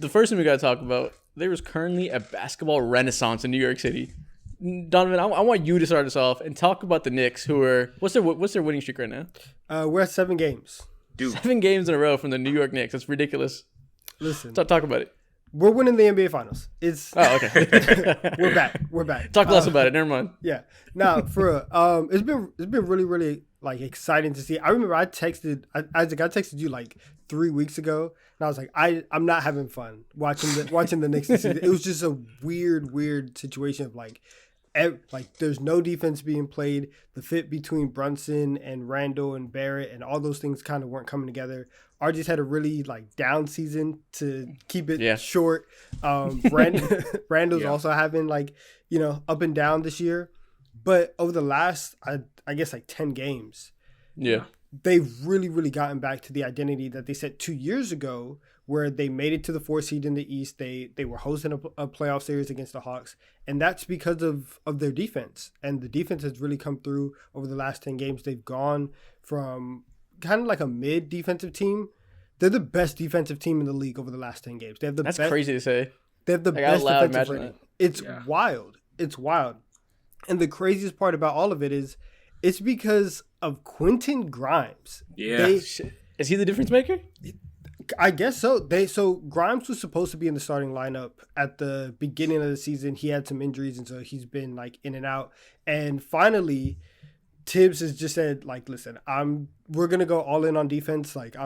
the first thing we got to talk about, there is currently a basketball renaissance in New York City. Donovan, I want you to start us off and talk about the Knicks, who are what's their winning streak right now? We're at 7 games. Dude. 7 games in a row from the New York Knicks. That's ridiculous. Listen, talk about it. We're winning the NBA Finals. Okay. We're back. Talk less about it. Never mind. Yeah. Now, for it's been really really like exciting to see. I remember I texted you like 3 weeks ago, and I was like, I'm not having fun watching the Knicks this season. It was just a weird situation of like there's no defense being played. The fit between Brunson and Randall and Barrett and all those things kind of weren't coming together. RJ's had a really like down season, to keep it short. Randall's also having like, up and down this year. But over the last, I guess like 10 games, they've really gotten back to the identity that they set 2 years ago, where they made it to the 4th seed in the East. They were hosting a playoff series against the Hawks. And that's because of their defense. And the defense has really come through over the last 10 games. They've gone from kind of like a mid defensive team. They're the best defensive team in the league over the last 10 games. They have That's crazy to say. They have the best defensive rating. It's wild. It's wild. And the craziest part about all of it is it's because of Quentin Grimes. Yeah. Is he the difference maker? I guess so. So Grimes was supposed to be in the starting lineup at the beginning of the season. He had some injuries, and so he's been like in and out. And finally, Tibbs has just said, like, listen, we're gonna go all in on defense. Like,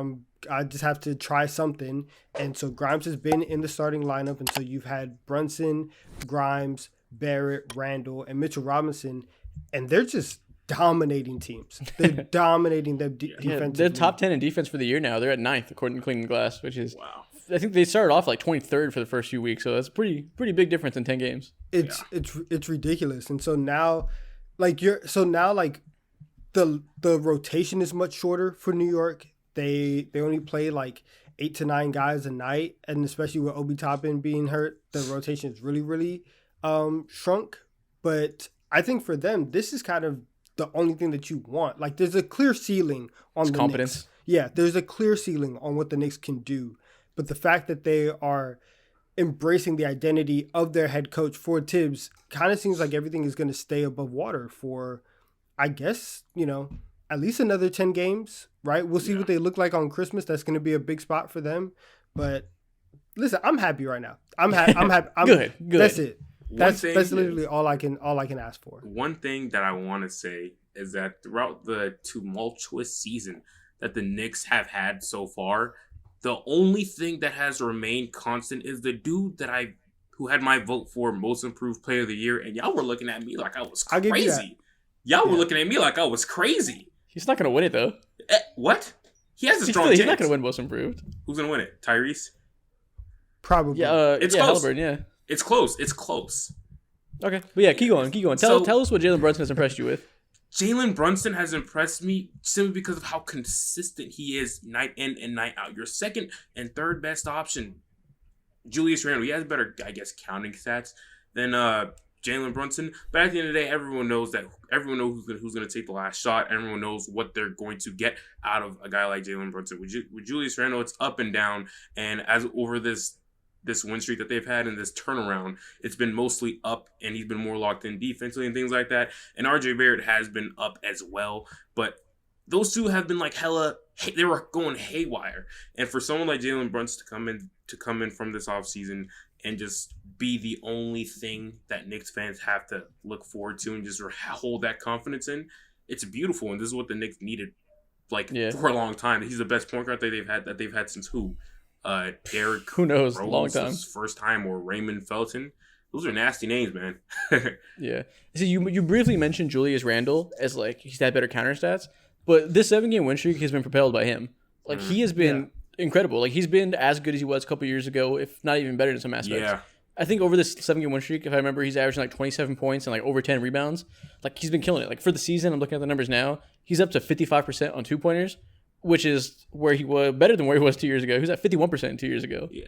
I just have to try something. And so Grimes has been in the starting lineup, and so you've had Brunson, Grimes, Barrett, Randall, and Mitchell Robinson, and they're just dominating teams. They're dominating their defense. They're top 10 in defense for the year now. They're at 9th according to Clean Glass, which is wow. I think they started off like 23rd for the first few weeks, so that's pretty big difference in 10 games. It's ridiculous. And so now, the rotation is much shorter for New York. They only play like 8 to 9 guys a night, and especially with Obi Toppin being hurt, the rotation is really shrunk. But I think for them, this is kind of the only thing that you want. Like, there's a clear ceiling on the confidence. Knicks. Yeah, there's a clear ceiling on what the Knicks can do. But the fact that they are embracing the identity of their head coach for Tibbs kind of seems like everything is going to stay above water for, I guess, at least another 10 games, right? We'll see what they look like on Christmas. That's going to be a big spot for them. But listen, I'm happy right now. I'm happy. Good. That's it. That's literally all I can ask for. One thing that I want to say is that throughout the tumultuous season that the Knicks have had so far, the only thing that has remained constant is the dude who had my vote for Most Improved Player of the Year, and y'all were looking at me like I was crazy. Y'all were looking at me like I was crazy. He's not gonna win it though. What? He has a strong chance. He's not gonna win Most Improved. Who's gonna win it? Tyrese? Probably. Yeah, it's close. Halliburton, It's close. Okay, but yeah, keep going. Tell us what Jalen Brunson has impressed you with. Jalen Brunson has impressed me simply because of how consistent he is night in and night out. Your second and third best option, Julius Randle. He has better, I guess, counting stats than Jalen Brunson. But at the end of the day, everyone knows who's going to take the last shot. Everyone knows what they're going to get out of a guy like Jalen Brunson. With Julius Randle, it's up and down. And as over this win streak that they've had in this turnaround, it's been mostly up, and he's been more locked in defensively and things like that. And RJ Barrett has been up as well, but those two have been like they were going haywire. And for someone like Jalen Brunson to come in from this offseason and just be the only thing that Knicks fans have to look forward to and just hold that confidence in, it's beautiful. And this is what the Knicks needed for a long time. He's the best point guard that they've had since who? Derrick, who knows, Rose, long time, first time, or Raymond Felton. Those are nasty names, man. Yeah. So you briefly mentioned Julius Randle as like he's had better counter stats, but this 7-game win streak has been propelled by him. Like he has been incredible. Like he's been as good as he was a couple years ago, if not even better in some aspects. Yeah. I think over this 7-game win streak, if I remember, he's averaging like 27 points and like over 10 rebounds. Like he's been killing it. Like for the season, I'm looking at the numbers now. He's up to 55% on 2-pointers. Which is where he was better than where he was 2 years ago. He was at 51% 2 years ago. Yeah.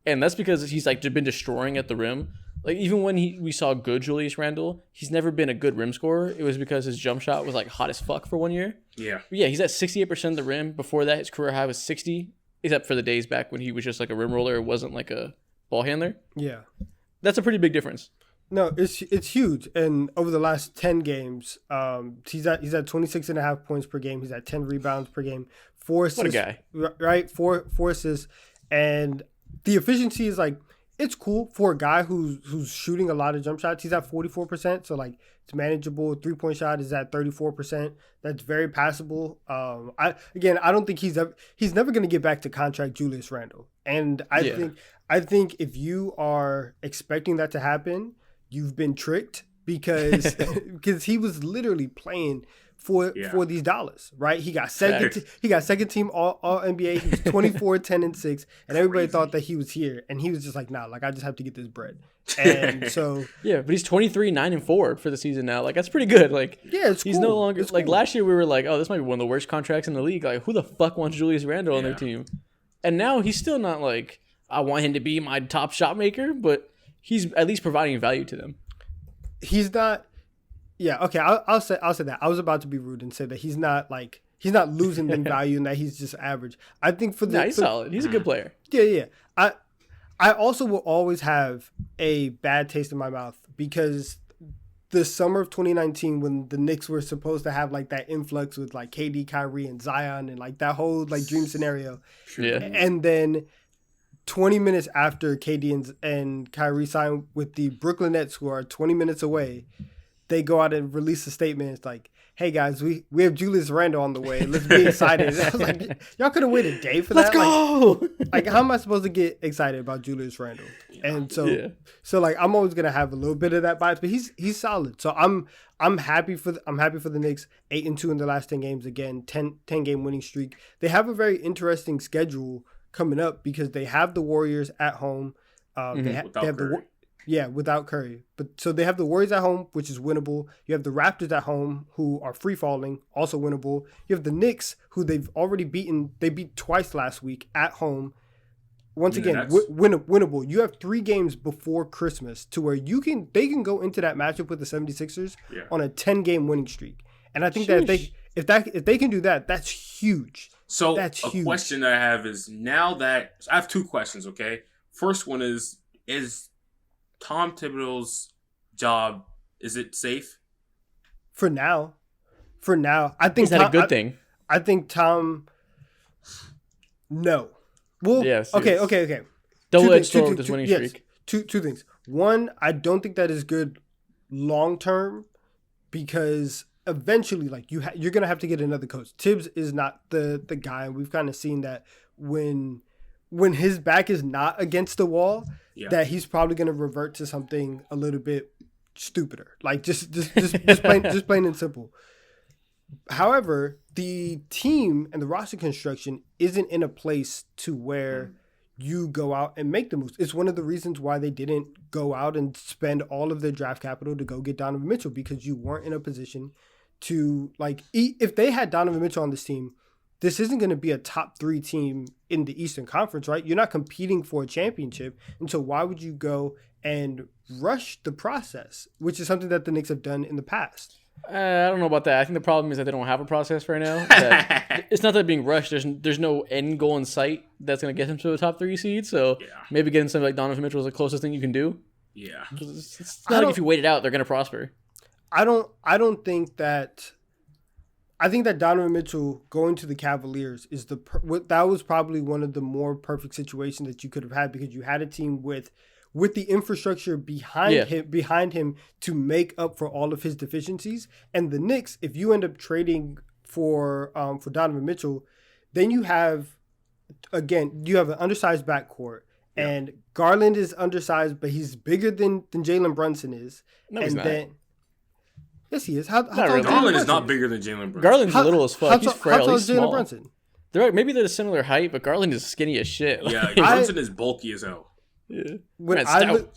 And that's because he's like been destroying at the rim. Like even when we saw good Julius Randle, he's never been a good rim scorer. It was because his jump shot was like hot as fuck for 1 year. Yeah. But yeah, he's at 68% of the rim. Before that, his career high was 60. except for the days back when he was just like a rim roller, it wasn't like a ball handler. Yeah. That's a pretty big difference. No, it's huge. And over the last 10 games, he's at 26.5 points per game. He's at 10 rebounds per game, 4 assists. What a guy. Right? Four assists. And the efficiency is like, it's cool for a guy who's shooting a lot of jump shots. He's at 44%, so like it's manageable. 3-point shot is at 34%. That's very passable. I don't think he's never going to get back to contract Julius Randle. And I think if you are expecting that to happen, you've been tricked because he was literally playing for these dollars, right? He got second team all NBA. He was 24, 10 and 6, and everybody thought that he was here, and he was just like, nah, like I just have to get this bread. And so yeah, but he's 23, 9 and 4 for the season now. Like that's pretty good. Like he's no longer like last year we were like, oh, this might be one of the worst contracts in the league. Like who the fuck wants Julius Randle on their team? And now he's still not like I want him to be my top shot maker, but he's at least providing value to them. He's not. Yeah, okay. I'll say that. I was about to be rude and say that he's not losing them value and that he's just average. I think he's solid. He's a good player. Yeah. I also will always have a bad taste in my mouth because the summer of 2019 when the Knicks were supposed to have like that influx with like KD, Kyrie, and Zion and like that whole like dream scenario. Yeah. And then 20 minutes after KD and Kyrie signed with the Brooklyn Nets, who are 20 minutes away, they go out and release a statement. It's like, hey guys, we have Julius Randle on the way. Let's be excited. I was like, y'all could have waited a day for that. Let's go. Like, how am I supposed to get excited about Julius Randle? And so like I'm always gonna have a little bit of that bias, but he's solid. So I'm happy for the Knicks. 8-2 in the last 10 games. Again, 10 game winning streak. They have a very interesting schedule coming up because they have the Warriors at home. They have without Curry. But so they have the Warriors at home, which is winnable. You have the Raptors at home, who are free falling, also winnable. You have the Knicks, who they've already beaten. They beat twice last week at home. Once again, winnable. You have 3 games before Christmas to where they can go into that matchup with the 76ers on a 10-game winning streak. And I think that if they can do that, that's huge. So that's huge. Question that I have is now that I have 2 questions. Okay, first one is Tom Thibodeau's job, is it safe? For now, I think is that a good thing? I think Tom. No. Well, yes. Okay. Double-edged sword with this winning streak. Two things. One, I don't think that is good long term because eventually, like you're gonna have to get another coach. Tibbs is not the guy, and we've kind of seen that when his back is not against the wall, that he's probably gonna revert to something a little bit stupider, like just plain and simple. However, the team and the roster construction isn't in a place to where you go out and make the moves. It's one of the reasons why they didn't go out and spend all of their draft capital to go get Donovan Mitchell, because you weren't in a position to if they had Donovan Mitchell on this team, this isn't going to be a top 3 team in the Eastern Conference, right? You're not competing for a championship. And so why would you go and rush the process, which is something that the Knicks have done in the past? I don't know about that. I think the problem is that they don't have a process right now. It's not that being rushed. There's no end goal in sight that's going to get them to a top 3 seed. So maybe getting something like Donovan Mitchell is the closest thing you can do. Yeah, it's not like if you wait it out, they're going to prosper. I don't think that. I think that Donovan Mitchell going to the Cavaliers is that was probably one of the more perfect situations that you could have had, because you had a team with the infrastructure behind him to make up for all of his deficiencies. And the Knicks, if you end up trading for Donovan Mitchell, then you have an undersized backcourt. Yeah. And Garland is undersized, but he's bigger than Jalen Brunson is. No, he's not. Yes, he is. Garland is not bigger than Jalen Brunson. Garland's little as fuck. He's frail. He's small. Jalen Brunson? Maybe they're a similar height, but Garland is skinny as shit. Yeah, Brunson is bulky as hell. Yeah.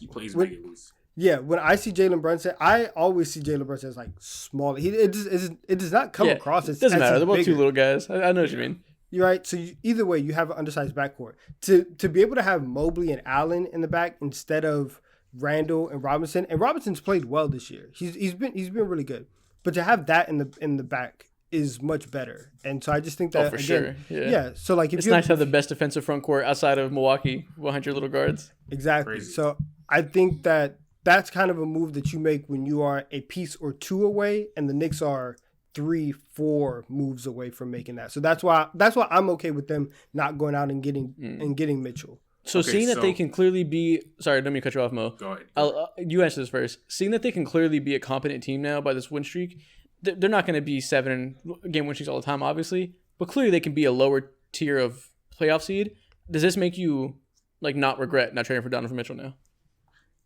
He plays really loose. Yeah, when I see Jalen Brunson, I always see Jalen Brunson as like small. It does not come across as. It doesn't matter. They're both 2 little guys. I know what you mean. You're right. So either way, you have an undersized backcourt. To be able to have Mobley and Allen in the back instead of Randle and Robinson's played well this year. He's been really good. But to have that in the back is much better. And so I just think Oh, that for again, sure. Yeah. yeah. So like if It's you nice to have the best defensive front court outside of Milwaukee behind your little guards. exactly. Crazy. So I think that that's kind of a move that you make when you are a piece or two away, and the Knicks are 3-4 moves away from making that. So that's why I'm okay with them not going out and getting Mitchell. So Okay, seeing that they so- can clearly be sorry, don't mean to cut you off, Mo. Go ahead. You answer this first. Seeing that they can clearly be a competent team now by this win streak, they're not going to be 7 game win streaks all the time, obviously, but clearly they can be a lower tier of playoff seed. Does this make you like not regret not trading for Donovan Mitchell now?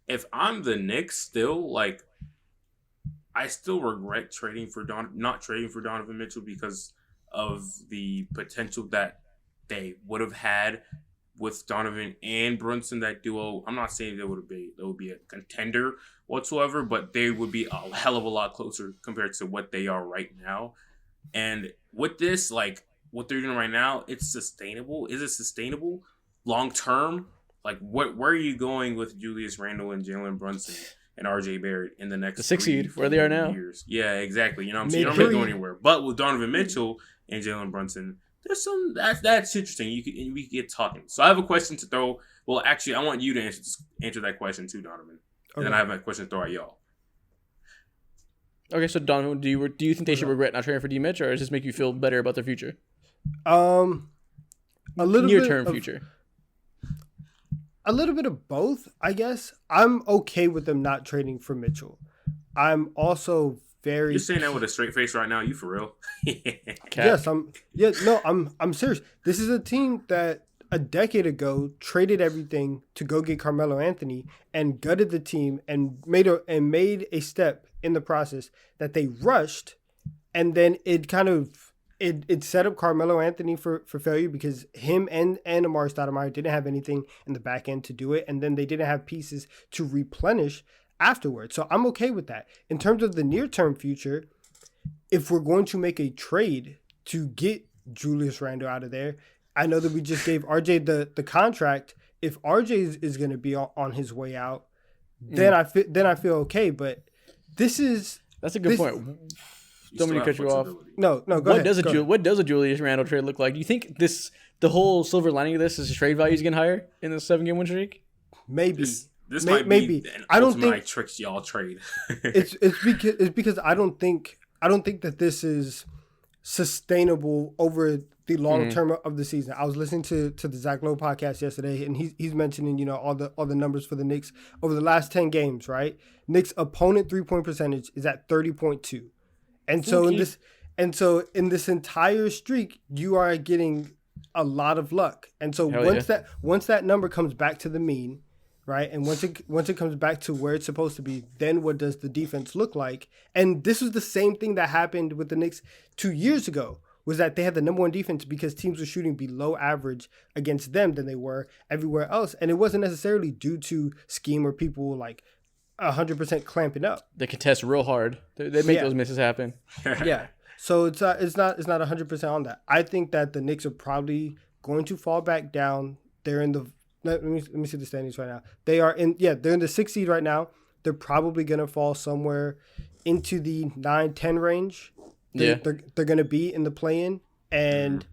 If I'm the Knicks, still like, I still regret not trading for Donovan Mitchell because of the potential that they would have had with Donovan and Brunson. That duo, I'm not saying they would be a contender whatsoever, but they would be a hell of a lot closer compared to what they are right now. And with this, like what they're doing right now, it's sustainable. Is it sustainable long term? Like, where are you going with Julius Randle and Jalen Brunson and RJ Barrett in the next The 6th 3 seed, where they are now. years? Yeah, exactly. You know what I'm saying? You're not Mid-three. really going anywhere. But with Donovan Mitchell and Jalen Brunson, there's some that's interesting. We can get talking. So I have a question to throw. Well, actually, I want you to answer that question too, Donovan. And then I have a question to throw at y'all. Okay, so Donovan, do you think they should regret not trading for D Mitch, or does this make you feel better about their future? A little Near bit term of, future. A little bit of both, I guess. I'm okay with them not trading for Mitchell. I'm also very. You're saying that with a straight face right now. You for real? Cap. Yes, I'm serious. This is a team that a decade ago traded everything to go get Carmelo Anthony and gutted the team and made a step in the process that they rushed, and then it kind of it set up Carmelo Anthony for failure because him and Amari Stoudemire didn't have anything in the back end to do it, and then they didn't have pieces to replenish afterwards. So I'm okay with that. In terms of the near-term future, if we're going to make a trade to get Julius Randle out of there, I know that we just gave RJ the contract. If RJ is going to be on his way out, then I feel okay. But that's a good point. Don't mean to cut you off. No, go What ahead. what does a Julius Randle trade look like? Do you think the whole silver lining of this is his trade value is getting higher in the 7-game win streak? Maybe. This might maybe. be an I don't ultimate think tricks y'all trade. it's because I don't think that this is sustainable over the long term of the season. I was listening to the Zach Lowe podcast yesterday, and he's mentioning all the numbers for the Knicks over the last 10 games. Right, Knicks opponent 3-point percentage is at 30.2, and so in this entire streak, you are getting a lot of luck. And so once that number comes back to the mean, right, and once it comes back to where it's supposed to be, then what does the defense look like? And this was the same thing that happened with the Knicks 2 years ago, was that they had the number one defense because teams were shooting below average against them than they were everywhere else. And it wasn't necessarily due to scheme or people like 100% clamping up. They contest real hard. They make those misses happen. Yeah. So it's not 100% on that. I think that the Knicks are probably going to fall back down. They're in the let me see the standings right now. They're in the 6th seed right now. They're probably going to fall somewhere into the 9-10 range. They're going to be in the play-in, and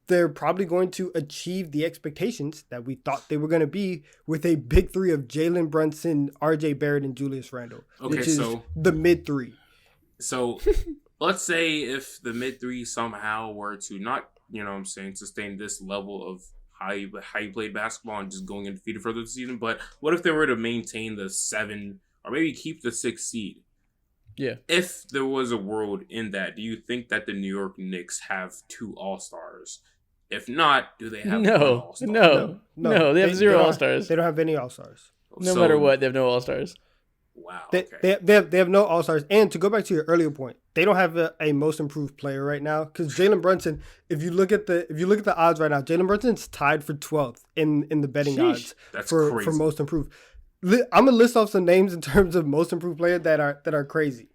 they're probably going to achieve the expectations that we thought they were going to be with a big three of Jalen Brunson, RJ Barrett, and Julius Randle, which is the mid-3. So let's say if the mid-3 somehow were to not, sustain this level of how you played basketball and just going undefeated further this season, but what if they were to maintain the 7 or maybe keep the 6th seed? Yeah. If there was a world in that, do you think that the New York Knicks have 2 All-Stars? If not, do they have one All-Star? No. They have 0 All-Stars. They don't have any All-Stars. No matter what, they have no All-Stars. Wow. They have no All-Stars. And to go back to your earlier point, they don't have a most improved player right now because Jalen Brunson, if you look at the odds right now, Jalen Brunson's tied for 12th in the betting odds for most improved. I'm gonna list off some names in terms of most improved player that are crazy.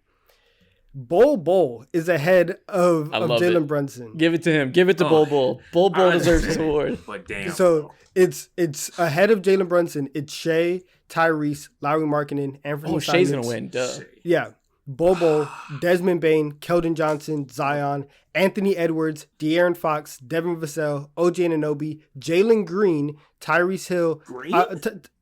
Bol is ahead of Jalen Brunson. Give it to him. Give it to Bol Bol. Bol deserves this award. But damn. So it's ahead of Jalen Brunson. It's Shea, Tyrese, Lauri Markkinen, Anthony Simons. Shea's gonna win. Duh. Yeah. Bobo, Desmond Bain, Keldon Johnson, Zion, Anthony Edwards, De'Aaron Fox, Devin Vassell, OJ Anunoby, Jalen Green, Tyrese Hill,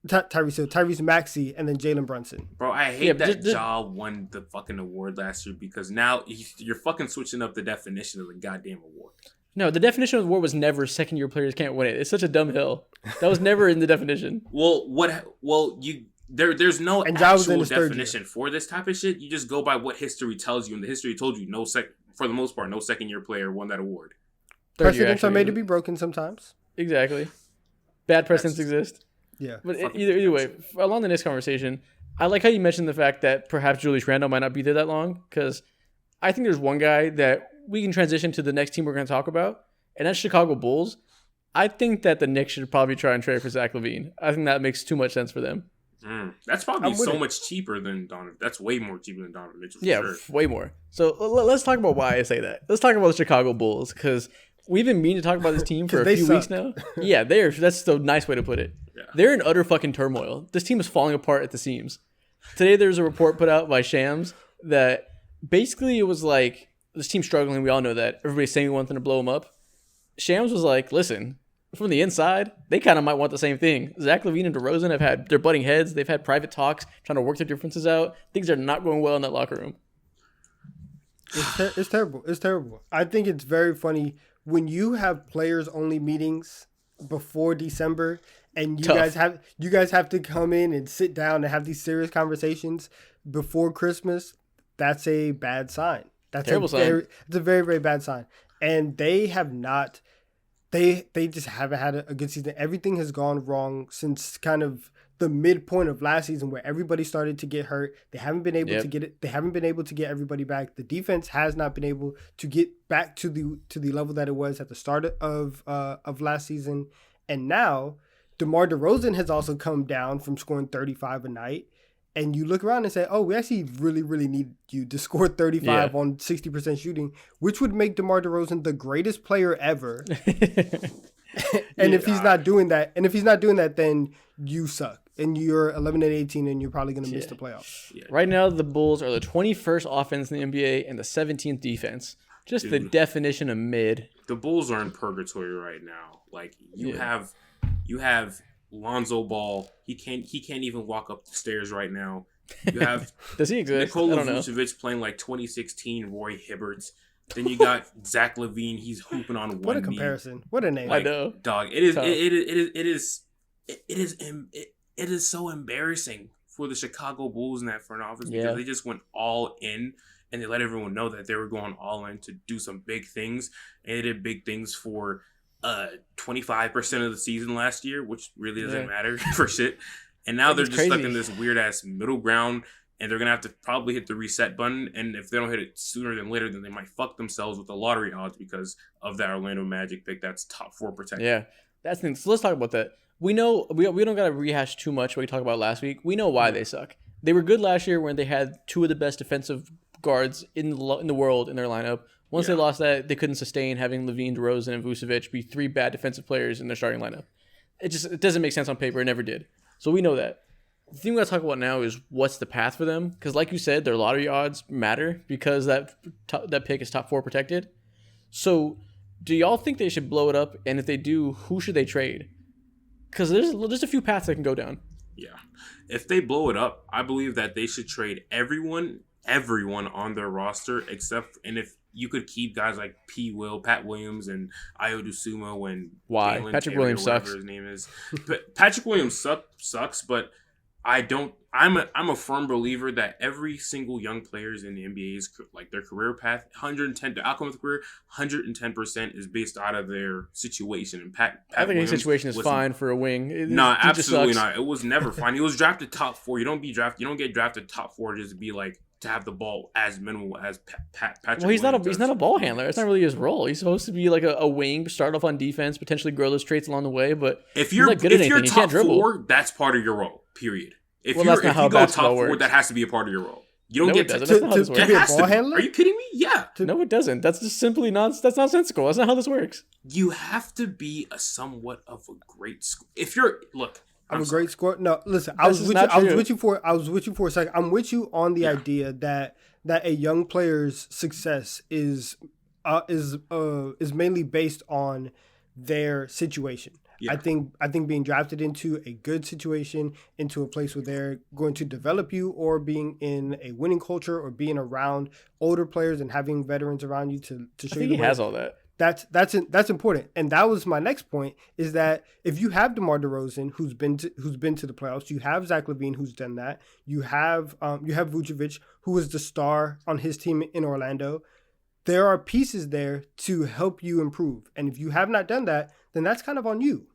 Tyrese Maxey, and then Jalen Brunson. Bro, I hate that Ja won the fucking award last year because now you're fucking switching up the definition of the goddamn award. No, the definition of the award was never second-year players can't win it. It's such a dumb hill. That was never in the definition. There's no actual definition for this type of shit. You just go by what history tells you, and the history told you for the most part, no second-year player won that award. Precedents are made to be broken sometimes. Exactly. Bad precedents exist. Yeah. But either way, along the next conversation, I like how you mentioned the fact that perhaps Julius Randle might not be there that long, because I think there's one guy that we can transition to the next team we're going to talk about, and that's Chicago Bulls. I think that the Knicks should probably try and trade for Zach LaVine. I think that makes too much sense for them. That's probably so much cheaper than Donovan. That's way more cheaper than Donovan Mitchell. Sure. Way more. So let's talk about why I say that. Let's talk about the Chicago Bulls, because we've been meaning to talk about this team for a few weeks now. Yeah, that's the nice way to put it. Yeah. They're in utter fucking turmoil. This team is falling apart at the seams. Today there's a report put out by Shams that basically it was like this team's struggling. We all know that. Everybody's saying we want them to blow them up. Shams was like, listen, from the inside, they kind of might want the same thing. Zach LaVine and DeRozan they're butting heads. They've had private talks trying to work their differences out. Things are not going well in that locker room. It's terrible. It's terrible. I think it's very funny when you have players only meetings before December, and you guys have to come in and sit down and have these serious conversations before Christmas. That's a bad sign. That's terrible sign. It's a very, very bad sign. And they have not. They just haven't had a good season. Everything has gone wrong since kind of the midpoint of last season, where everybody started to get hurt. They haven't been able to get it. They haven't been able to get everybody back. The defense has not been able to get back to the level that it was at the start of last season. And now DeMar DeRozan has also come down from scoring 35 a night. And you look around and say, oh, we actually really, really need you to score 35 on 60% shooting, which would make DeMar DeRozan the greatest player ever. And if he's not doing that, then you suck. And you're 11-18, and you're probably going to miss the playoffs. Yeah. Right now, the Bulls are the 21st offense in the NBA and the 17th defense. Just the definition of mid. The Bulls are in purgatory right now. Like, you have Lonzo Ball, he can't even walk up the stairs right now. You have does he exist? Nikola Vucevic playing like 2016 Roy Hibbert. Then you got Zach LaVine, he's hooping on one knee. What a comparison! What a name! Like, I know, dog. It is so embarrassing for the Chicago Bulls in that front office because they just went all in. And they let everyone know that they were going all in to do some big things. And they did big things for 25% of the season last year, which really doesn't matter for shit. And now they're just stuck in this weird ass middle ground, and they're gonna have to probably hit the reset button. And if they don't hit it sooner than later, then they might fuck themselves with the lottery odds because of that Orlando Magic pick that's top 4 protected. Yeah, that's the thing. So let's talk about that. We know we don't gotta rehash too much what we talked about last week. We know why they suck. They were good last year when they had 2 of the best defensive guards in the world in their lineup. Once they lost that, they couldn't sustain having LaVine, DeRozan, and Vucevic be 3 bad defensive players in their starting lineup. It doesn't make sense on paper. It never did. So we know that. The thing we got to talk about now is what's the path for them. Because like you said, their lottery odds matter because that pick is top 4 protected. So do y'all think they should blow it up? And if they do, who should they trade? Because there's a few paths they can go down. Yeah. If they blow it up, I believe that they should trade everyone on their roster and if you could keep guys like Pat Williams and Ayo Dosunmu and why Galen Patrick Terry, Williams whatever sucks. His name is. But Patrick Williams sucks, but I'm a firm believer that every single young players in the NBA's like their career path, 110 the outcome of the career, 110% is based out of their situation. And Pat I think Williams his situation is fine for a wing. No, absolutely not. It was never fine. He was drafted top 4. You don't get drafted top 4 just to be like to have the ball as minimal as Patrick. Well, he's not a ball handler. It's not really his role. He's supposed to be like a wing, start off on defense, potentially grow those traits along the way. But if you're top 4, that's part of your role. Period. If you go top 4, that has to be a part of your role. You don't get to be a ball handler. Are you kidding me? Yeah. No, it doesn't. That's just simply that's nonsensical. That's not how this works. You have to be a somewhat of a great. If I'm a great scorer. No, listen, I This was is with you. not I was true. with you for a second. I'm with you on the idea that a young player's success is mainly based on their situation. Yeah. I think being drafted into a good situation, into a place where they're going to develop you, or being in a winning culture, or being around older players and having veterans around you to I show think you he the way. has all that. That's important, and that was my next point. Is that if you have DeMar DeRozan, who's been to the playoffs, you have Zach LaVine, who's done that, you have Vucevic, who was the star on his team in Orlando. There are pieces there to help you improve, and if you have not done that, then that's kind of on you.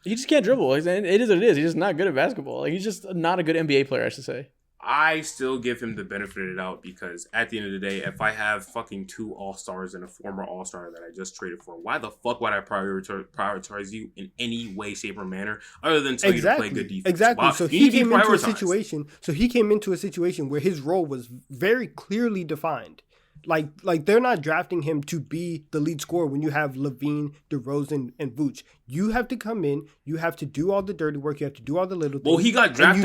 He just can't dribble. It is what it is. He's just not good at basketball. Like, he's just not a good NBA player, I should say. I still give him the benefit of the doubt because at the end of the day, if I have fucking 2 All-Stars and a former All-Star that I just traded for, why the fuck would I prioritize you in any way, shape, or manner other than tell you to play good defense? Exactly. Wow. So You he need to be came into a prioritized. situation where his role was very clearly defined. Like they're not drafting him to be the lead scorer when you have LaVine, DeRozan, and Vooch. You have to come in. You have to do all the dirty work. You have to do all the little things. Well, he got drafted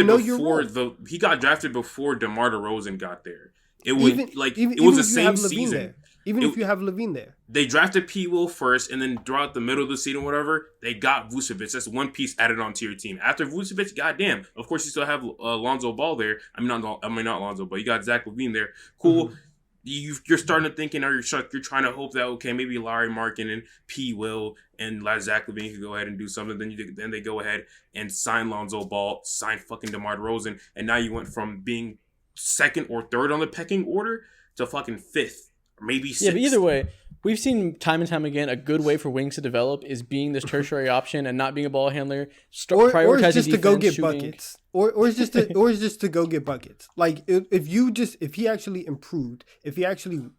he got drafted before DeMar DeRozan got there. It was it was the same season. If you have LaVine there, they drafted P. Will first, and then throughout the middle of the season, whatever, they got Vucevic. That's one piece added onto your team. After Vucevic, goddamn, of course you still have Lonzo Ball there. Not Lonzo Ball. You got Zach LaVine there. Cool. Mm-hmm. You're starting to thinking, or you're trying to hope that, okay, maybe Larry Markin and P. Will and Zach LaVine could go ahead and do something. Then they go ahead and sign Lonzo Ball, sign fucking DeMar DeRozan, and now you went from being second or third on the pecking order to fucking fifth, or maybe sixth. Yeah, but either way, we've seen time and time again a good way for wings to develop is being this tertiary option and not being a ball handler. Or it's just defense, to go get shooting. buckets. Or it's just to go get buckets. Like if he actually improved, if he actually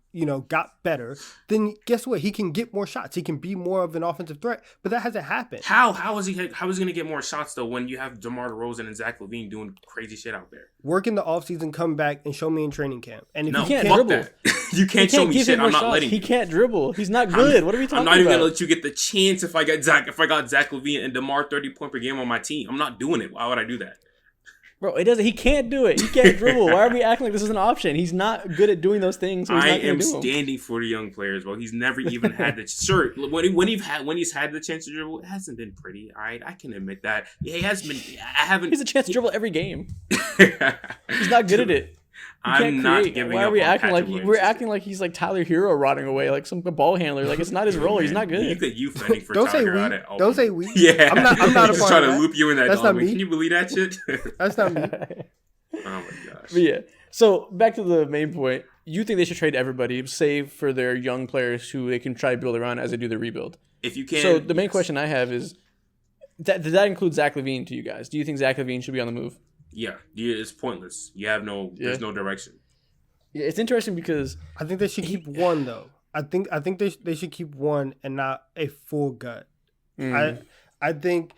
got better, then guess what? He can get more shots. He can be more of an offensive threat. But that hasn't happened. How is he going to get more shots though when you have DeMar DeRozan and Zach LaVine doing crazy shit out there? Work in the offseason, come back and show me in training camp. And if no, you can't fuck dribble, that. You can't show me shit. I'm not letting you. He can't dribble. He's not good. What are we talking about? I'm not even gonna let you get the chance if I got Zach LaVine and DeMar 30 point per game on my team. I'm not doing it. Why would I do that? Bro, it doesn't. He can't do it. He can't dribble. Why are we acting like this is an option? He's not good at doing those things. So I am standing for the young players, bro. He's never even had the sure when he's had the chance to dribble, it hasn't been pretty. All right, I can admit that. Yeah, he has been. I haven't. He's a chance to dribble every game. He's not good at it. I'm not giving Why up. are we on acting Patrick like Williams. we're acting like he's like Tyler Hero rotting away, like some ball handler? Like it's not his role. He's not good. You fending for Don't Tyler say we. out at Don't say we. Yeah, I'm not a just part trying of to that. loop you in that. That's not me. Can you believe that shit? That's not me. Oh my gosh. But yeah. So back to the main point. You think they should trade everybody, save for their young players who they can try to build around as they do the rebuild? If you can. So the main question I have is, does that include Zach LaVine to you guys? Do you think Zach LaVine should be on the move? Yeah, it's pointless. You have there's no direction. Yeah, it's interesting because I think they should keep one though. I think they should keep one and not a full gut. I think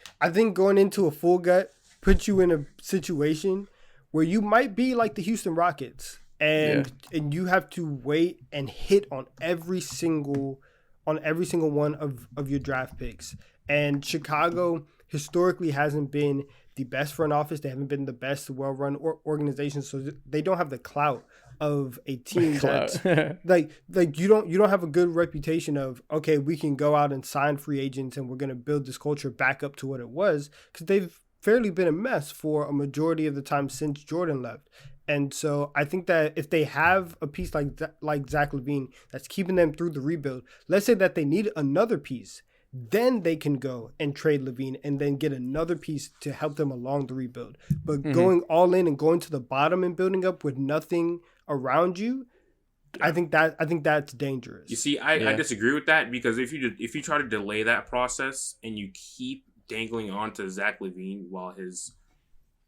going into a full gut puts you in a situation where you might be like the Houston Rockets and you have to wait and hit on every single one of your draft picks. And Chicago historically hasn't been the best front office. They haven't been the best well-run organization, so they don't have the clout of a team that's like you don't have a good reputation of, okay, we can go out and sign free agents and we're going to build this culture back up to what it was, because they've fairly been a mess for a majority of the time since Jordan left. And so I think that if they have a piece like Zach LaVine that's keeping them through the rebuild, let's say that they need another piece, then they can go and trade LaVine and then get another piece to help them along the rebuild. But going all in and going to the bottom and building up with nothing around you, I think that's dangerous. You see, I disagree with that, because if you try to delay that process and you keep dangling on to Zach LaVine while his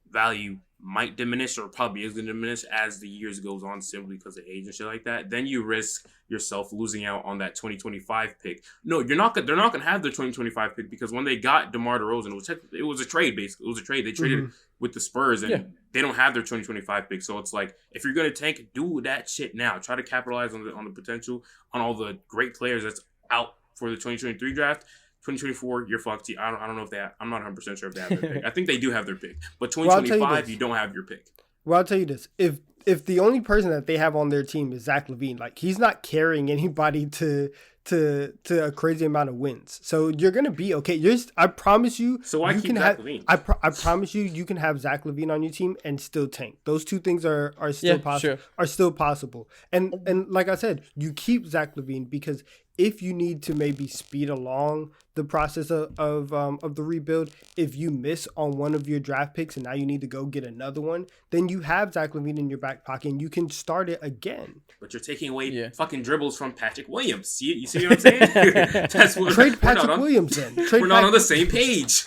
value might diminish, or probably is going to diminish as the years goes on, simply because of age and shit like that, then you risk yourself losing out on that 2025 pick. No, they're not going to have their 2025 pick, because when they got DeMar DeRozan, it was a trade, basically. It was a trade. They traded with the Spurs, and they don't have their 2025 pick. So it's like, if you're going to tank, do that shit now. Try to capitalize on the potential, on all the great players that's out for the 2023 draft. 2024, you're fucked. I don't know if they have, I'm not 100% sure if they have their pick. I think they do have their pick. But Well, I'll tell you 2025, this. you don't have your pick. Well, I'll tell you this: if the only person that they have on their team is Zach LaVine, like he's not carrying anybody to a crazy amount of wins, so you're gonna be okay. I promise you. So why you keep can Zach have, LaVine? I promise you can have Zach LaVine on your team and still tank. Those two things are still possible. Sure. Are still possible. And like I said, you keep Zach LaVine because if you need to maybe speed along the process of the rebuild, if you miss on one of your draft picks and now you need to go get another one, then you have Zach LaVine in your back pocket and you can start it again. But you're taking away Yeah. fucking dribbles from Patrick Williams. You see what I'm saying? That's what Trade we're Patrick not on- Williams then. We're not on the same page.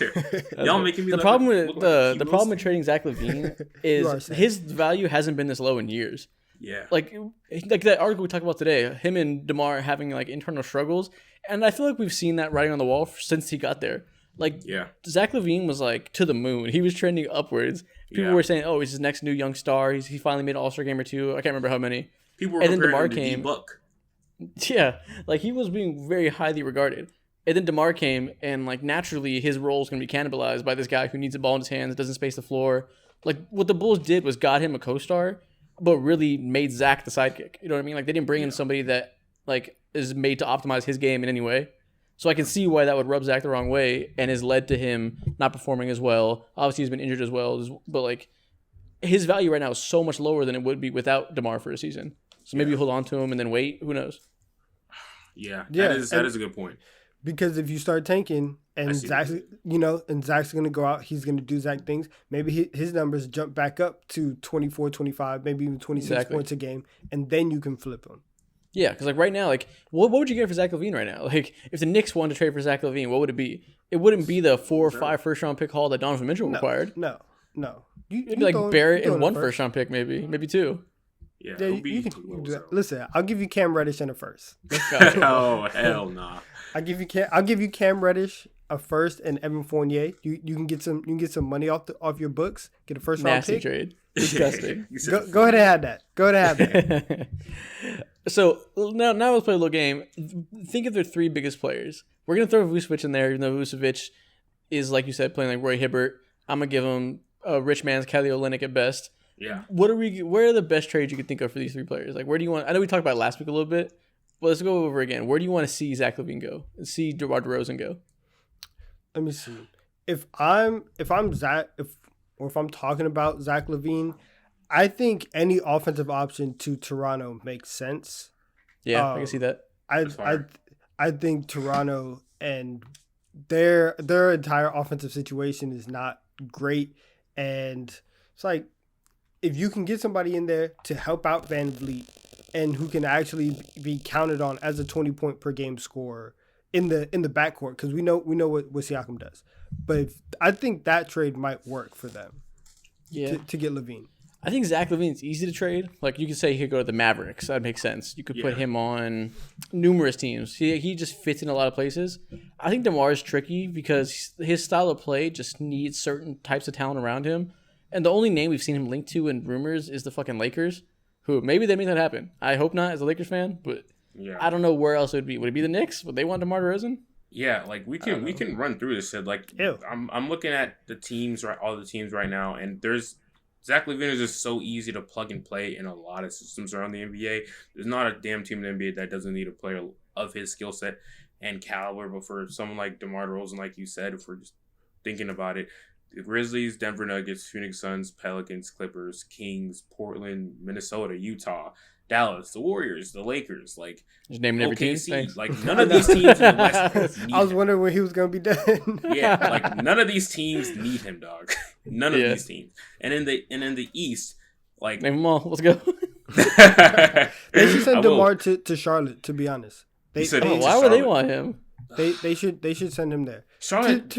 Y'all making me The look problem like- with look like the heroes. problem with trading Zach LaVine You are is sad. his value hasn't been this low in years. Yeah. Like that article we talked about today, him and DeMar having like internal struggles, and I feel like we've seen that writing on the wall since he got there. Like Yeah. Zach LaVine was like to the moon. He was trending upwards. People Yeah. were saying, "Oh, he's his next new young star. He finally made an All-Star game or two. I can't remember how many." People were And then comparing DeMar him to came. D-Buck. Yeah, like he was being very highly regarded. And then DeMar came, and like naturally his role is going to be cannibalized by this guy who needs the ball in his hands, doesn't space the floor. Like what the Bulls did was got him a co-star, but really made Zach the sidekick. You know what I mean? Like they didn't bring in somebody that like is made to optimize his game in any way. So I can see why that would rub Zach the wrong way, and has led to him not performing as well. Obviously, he's been injured as well, but like his value right now is so much lower than it would be without DeMar for a season. So maybe you hold on to him and then wait. Who knows? Yeah. Yeah, That is a good point. Because if you start tanking and see Zach's, and Zach's going to go out, he's going to do Zach things. Maybe his numbers jump back up to 24, 25, maybe even 26 Exactly. points a game, and then you can flip him. Yeah, because like right now, like what would you get for Zach LaVine right now? Like if the Knicks wanted to trade for Zach LaVine, what would it be? It wouldn't be the 4 or 5 first round pick haul that Donovan Mitchell required. No. It'd be like Barrett and one first round pick, maybe 2. Yeah. Yeah, it'll be you can too do low, that. Listen, I'll give you Cam Reddish and a first. so. Oh, hell nah. I'll give you Cam Reddish, a first, and Evan Fournier. You can get some money off your books. Get a first round Nasty pick. trade. Disgusting. You said- Go ahead and have that. Go ahead and have that. So now let's play a little game. Think of their 3 biggest players. We're gonna throw Vucevic in there, even though Vucevic is, like you said, playing like Roy Hibbert. I'm gonna give him a rich man's Kelly Olynyk at best. Yeah. Where are the best trades you could think of for these 3 players? Like where do you want? I know we talked about it last week a little bit, but let's go over again. Where do you want to see Zach LaVine go? And see DeMar DeRozan go? Let me see. If I'm Zach, if I'm talking about Zach LaVine, I think any offensive option to Toronto makes sense. Yeah, I can see that. I think Toronto and their entire offensive situation is not great, and it's like if you can get somebody in there to help out Van Vliet and who can actually be counted on as a 20-point per game scorer in the backcourt, because we know what Siakam does, but I think that trade might work for them. Yeah. To get LaVine. I think Zach LaVine's easy to trade. Like you could say he could go to the Mavericks. That makes sense. You could put him on numerous teams. He just fits in a lot of places. I think DeMar is tricky because his style of play just needs certain types of talent around him. And the only name we've seen him linked to in rumors is the fucking Lakers, who maybe they make that happen. I hope not as a Lakers fan, but I don't know where else it would be. Would it be the Knicks? Would they want DeMar DeRozan? Yeah, like we can run through this. Like Ew. I'm looking at all the teams right now, and there's Zach LaVine is just so easy to plug and play in a lot of systems around the NBA. There's not a damn team in the NBA that doesn't need a player of his skill set and caliber. But for someone like DeMar DeRozan, like you said, if we're just thinking about it, the Grizzlies, Denver Nuggets, Phoenix Suns, Pelicans, Clippers, Kings, Portland, Minnesota, Utah, Dallas, the Warriors, the Lakers, like Just naming every team. OKC, Thanks. like none of these teams in the West need I was him. wondering when he was going to be done. Yeah, like none of these teams need him, dog. None of Yeah. these teams. And in the East, like Name them all. Let's go. They should send I will. DeMar to Charlotte, to be honest. You said Oh, he's why a would they Charlotte. want him? They should send him there. Charlotte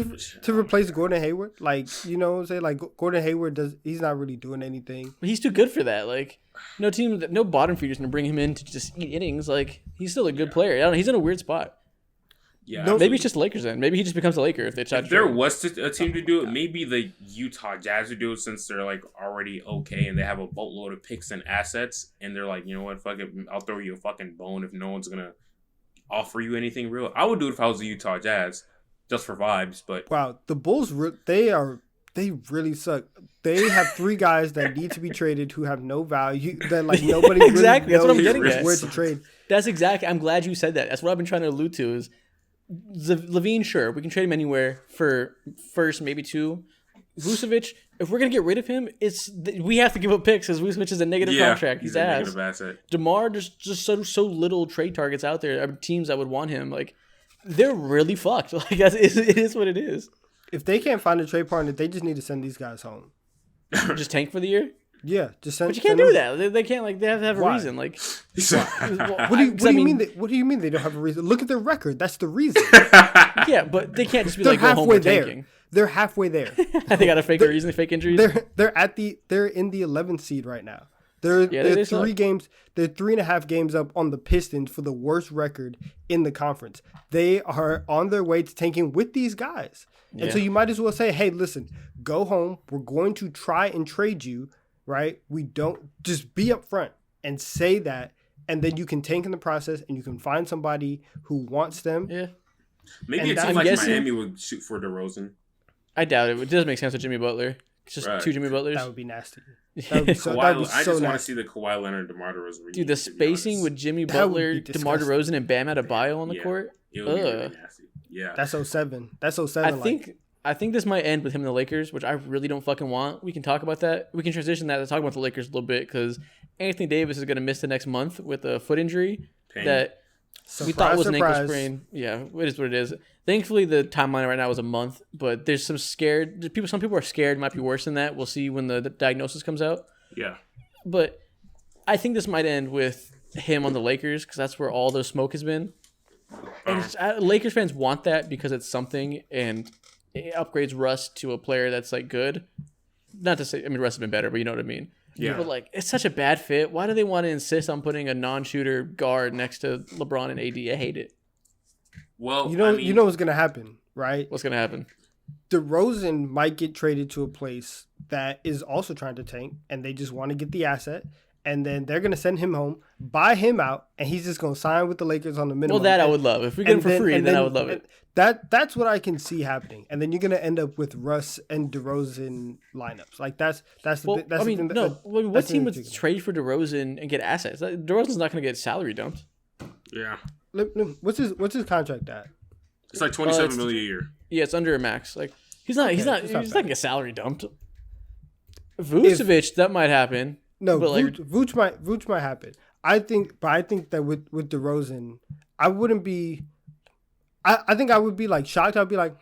To replace Gordon Hayward. Like, you know what I'm saying? Like Gordon Hayward he's not really doing anything. But he's too good for that. Like, no bottom feeder's gonna bring him in to just eat innings. Like, he's still a good player. I don't know, he's in a weird spot. Yeah, No, Maybe it's just the Lakers then. Maybe he just becomes a Laker if they try to if there trade him. was a team to do it, maybe the Utah Jazz would do it since they're like already okay and they have a boatload of picks and assets, and they're like, you know what, fuck it, I'll throw you a fucking bone if no one's gonna offer you anything real. I would do it if I was the Utah Jazz. just for vibes. But wow, the Bulls they really suck. They have 3 guys that need to be traded who have no value. That like nobody exactly. really That's what I'm knows getting at. where to trade. That's exactly. I'm glad you said that. That's what I've been trying to allude to. Is Levine? Sure, we can trade him anywhere for first, maybe 2. Vucevic, if we're gonna get rid of him, we have to give up picks because Vucevic is a negative contract. He's a ass. negative asset. DeMar, there's just so little trade targets out there. Teams that would want him, like they're really fucked. Like it is what it is. If they can't find a trade partner, they just need to send these guys home. Just tank for the year. Yeah, just send. But you can't do that. They can't. Like they have to have a reason. Like what do you mean? What do you mean they don't have a reason? Look at their record. That's the reason. Yeah, but they can't just be They're like go home halfway with there. tanking. They're halfway there. They got to fake their reason, fake injuries. They're in the 11th seed right now. They're 3 games. They're 3.5 games up on the Pistons for the worst record in the conference. They are on their way to tanking with these guys, and so you might as well say, "Hey, listen, go home. We're going to try and trade you, right? We don't just be upfront and say that, and then you can tank in the process, and you can find somebody who wants them." Yeah, maybe it seems like Miami would shoot for DeRozan. I doubt it. It doesn't make sense with Jimmy Butler. It's just 2 Jimmy Butlers. That would be nasty. I just want to see the Kawhi Leonard, DeMar DeRozan reunion. Dude, the spacing with Jimmy Butler, DeMar DeRozan, and Bam Adebayo on the court. It would be really nasty. Yeah, that's 07. That's 07. I think this might end with him and the Lakers, which I really don't fucking want. We can talk about that. We can transition that to talk about the Lakers a little bit because Anthony Davis is going to miss the next month with a foot injury that we thought was an ankle sprain. Yeah, it is what it is. Thankfully, the timeline right now is a month, but there's some people. Some people are scared. It might be worse than that. We'll see when the diagnosis comes out. Yeah, but I think this might end with him on the Lakers because that's where all the smoke has been. And Lakers fans want that because it's something, and it upgrades Russ to a player that's like good. Not to say, I mean, Russ has been better, but you know what I mean. Yeah. But like, it's such a bad fit. Why do they want to insist on putting a non-shooter guard next to LeBron and AD? I hate it. Well, you know what's gonna happen, right? What's gonna happen? DeRozan might get traded to a place that is also trying to tank, and they just want to get the asset, and then they're gonna send him home, buy him out, and he's just gonna sign with the Lakers on the minimum. Well, that I would love. If we get him for free, then I would love it. That's what I can see happening, and then you're gonna end up with Russ and DeRozan lineups. Like that's what team would trade for DeRozan and get assets? DeRozan's not gonna get salary dumped. Yeah. What's his contract at? It's like $27 million a year. Yeah, it's under a max. Like he's not gonna get salary dumped. Vucevic, that might happen. No, but Vuce might happen. I think that with DeRozan, I wouldn't be. I think I would be like shocked. I'd be like,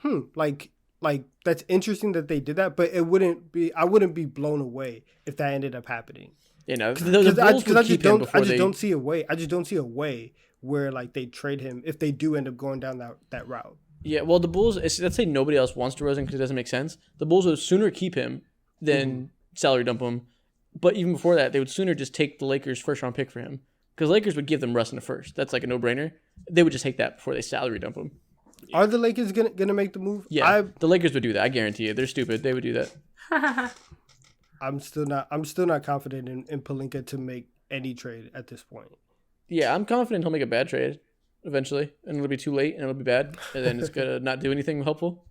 like that's interesting that they did that, but it wouldn't be. I wouldn't be blown away if that ended up happening. You know, because I just don't see a way. I just don't see a way where like they trade him if they do end up going down that route. Yeah, well, the Bulls. Let's say nobody else wants DeRozan because it doesn't make sense. The Bulls would sooner keep him than salary dump him. But even before that, they would sooner just take the Lakers' first-round pick for him because Lakers would give them Russ in the first. That's like a no-brainer. They would just take that before they salary dump him. Are the Lakers gonna make the move? Yeah, the Lakers would do that. I guarantee it. They're stupid. They would do that. I'm still not confident in Pelinka to make any trade at this point. Yeah, I'm confident he'll make a bad trade eventually, and it'll be too late, and it'll be bad, and then it's gonna not do anything helpful.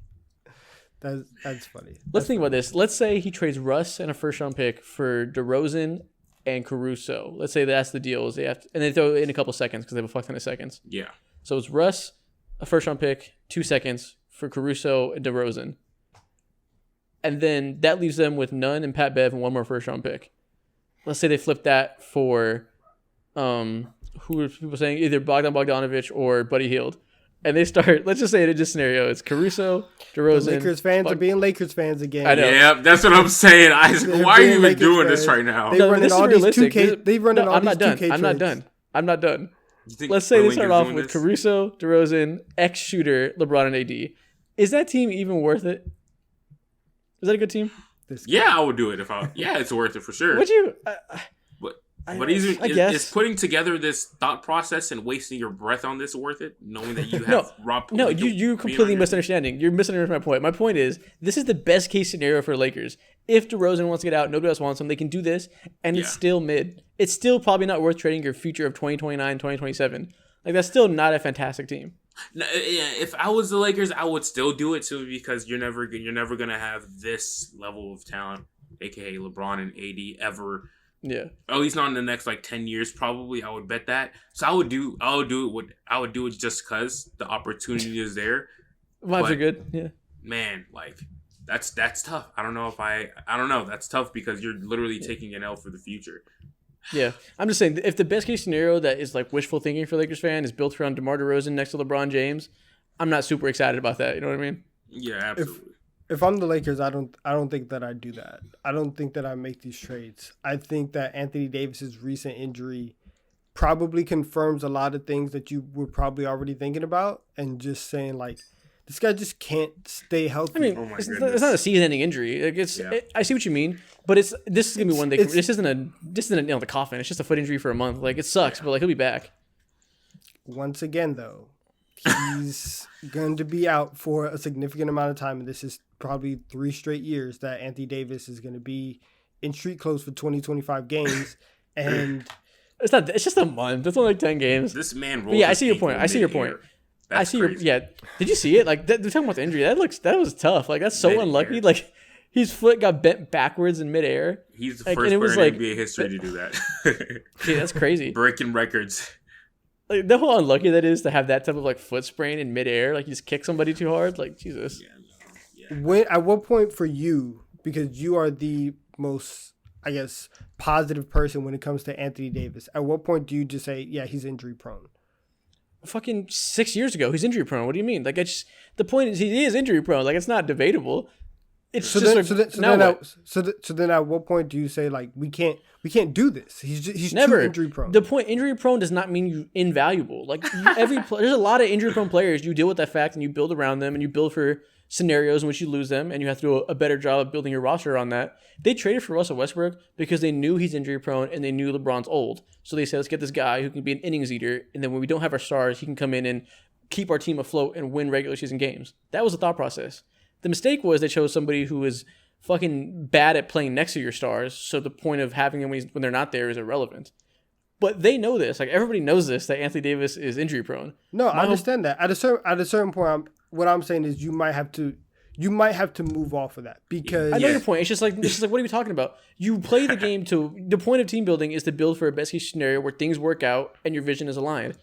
That's funny. Let's think about this. Let's say he trades Russ and a first-round pick for DeRozan and Caruso. Let's say that's the deal. And they throw in a couple seconds because they have a fuck ton of seconds. Yeah. So it's Russ, a first-round pick, 2 seconds for Caruso and DeRozan. And then that leaves them with Nunn and Pat Bev and one more first-round pick. Let's say they flip that for, who are people saying? Either Bogdan Bogdanovic or Buddy Hield. And they start, let's just say in this scenario, it's Caruso, DeRozan. The Lakers fans are being Lakers fans again. I know. Yeah, that's what I'm saying. Why are you even doing this right now? They running all these 2K. They running all these 2K trades. I'm not done. Let's say they start off with Caruso, DeRozan, ex-shooter, LeBron, and AD. Is that team even worth it? Is that a good team? Yeah, I would do it it's worth it for sure. Would you? But is putting together this thought process and wasting your breath on this worth it? Knowing that you have Rob. No, you're completely misunderstanding. You're misunderstanding my point. My point is, this is the best case scenario for Lakers. If DeRozan wants to get out, nobody else wants him, they can do this, and it's still mid. It's still probably not worth trading your future of 2029, 2027. Like, that's still not a fantastic team. No, yeah, if I was the Lakers, I would still do it too because you're never gonna have this level of talent, aka LeBron and AD, ever. Yeah. At least not in the next like 10 years, probably. I would bet that. So I would do it just because the opportunity is there. Vibes are good. Yeah. Man, like that's tough. I don't know. That's tough because you're literally taking an L for the future. Yeah, I'm just saying, if the best case scenario that is like wishful thinking for Lakers fan is built around DeMar DeRozan next to LeBron James, I'm not super excited about that. You know what I mean? Yeah, absolutely. If I'm the Lakers, I don't think that I do that. I don't think that I make these trades. I think that Anthony Davis's recent injury probably confirms a lot of things that you were probably already thinking about, and just saying like, this guy just can't stay healthy. I mean, it's not a season-ending injury. Like I see what you mean, but this is gonna be one day. This isn't a nail in the coffin. It's just a foot injury for a month. Like, it sucks, but like, he'll be back. Once again, though, he's going to be out for a significant amount of time, and this is probably 3 straight years that Anthony Davis is going to be in street clothes for 20-25 games, and it's not. It's just a month. It's only like 10 games. This man. Yeah, I see your point. That's crazy. Yeah. Did you see it? Like, they're talking about the injury. That was tough. Like, that's so mid-air. Unlucky. Like, his foot got bent backwards in midair. He's the first player in NBA history to do that. Dude, that's crazy. Breaking records. Like, the whole unlucky that is to have that type of like foot sprain in midair. Like, you just kick somebody too hard. Like, Jesus. Yeah. At what point for you, because you are the most, I guess, positive person when it comes to Anthony Davis, at what point do you just say, yeah, he's injury prone? Fucking 6 years ago, he's injury prone. What do you mean? Like, the point is he is injury prone. Like, it's not debatable. It's so then at what point do you say like we can't do this? He's never too injury prone. The point, injury prone does not mean you invaluable. Like, there's a lot of injury prone players. You deal with that fact and you build around them and you build for scenarios in which you lose them, and you have to do a better job of building your roster on that. They traded for Russell Westbrook because they knew he's injury prone and they knew LeBron's old. So they said, let's get this guy who can be an innings eater, and then when we don't have our stars, he can come in and keep our team afloat and win regular season games. That was the thought process. The mistake was they chose somebody who is fucking bad at playing next to your stars, so the point of having them when they're not there is irrelevant. But they know this. Like, everybody knows this, that Anthony Davis is injury prone. No, I understand that. At a certain point, what I'm saying is you might have to move off of that, because I know your point. It's just like what are we talking about? You play the game to the point of team building is to build for a best case scenario where things work out and your vision is aligned.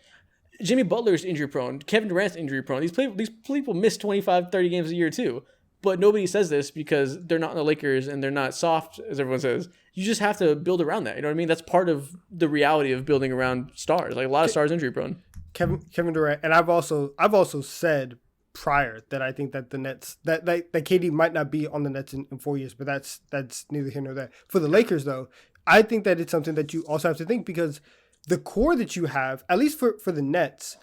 Jimmy Butler's injury prone. Kevin Durant's injury prone. These people miss 25, 30 games a year too. But nobody says this because they're not in the Lakers and they're not soft, as everyone says. You just have to build around that. You know what I mean? That's part of the reality of building around stars. Like, a lot of stars injury prone. Kevin Durant, and I've also said prior that I think that the Nets that KD might not be on the Nets in 4 years, but that's neither here nor there. For the Lakers though, I think that it's something that you also have to think, because the core that you have, at least for the Nets,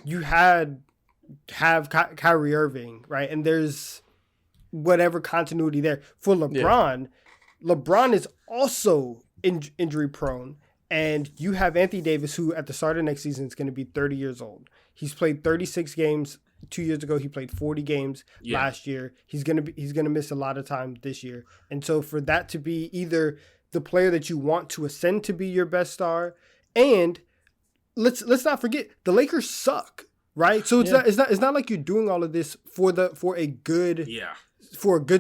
you have Kyrie Irving, right? And there's whatever continuity there. For LeBron, LeBron is also injury prone, and you have Anthony Davis, who at the start of next season is going to be 30 years old. He's played 36 games 2 years ago. He played 40 games last year. He's gonna miss a lot of time this year, and so for that to be either the player that you want to ascend to be your best star, and let's not forget the Lakers suck, right? So it's not like you're doing all of this for a good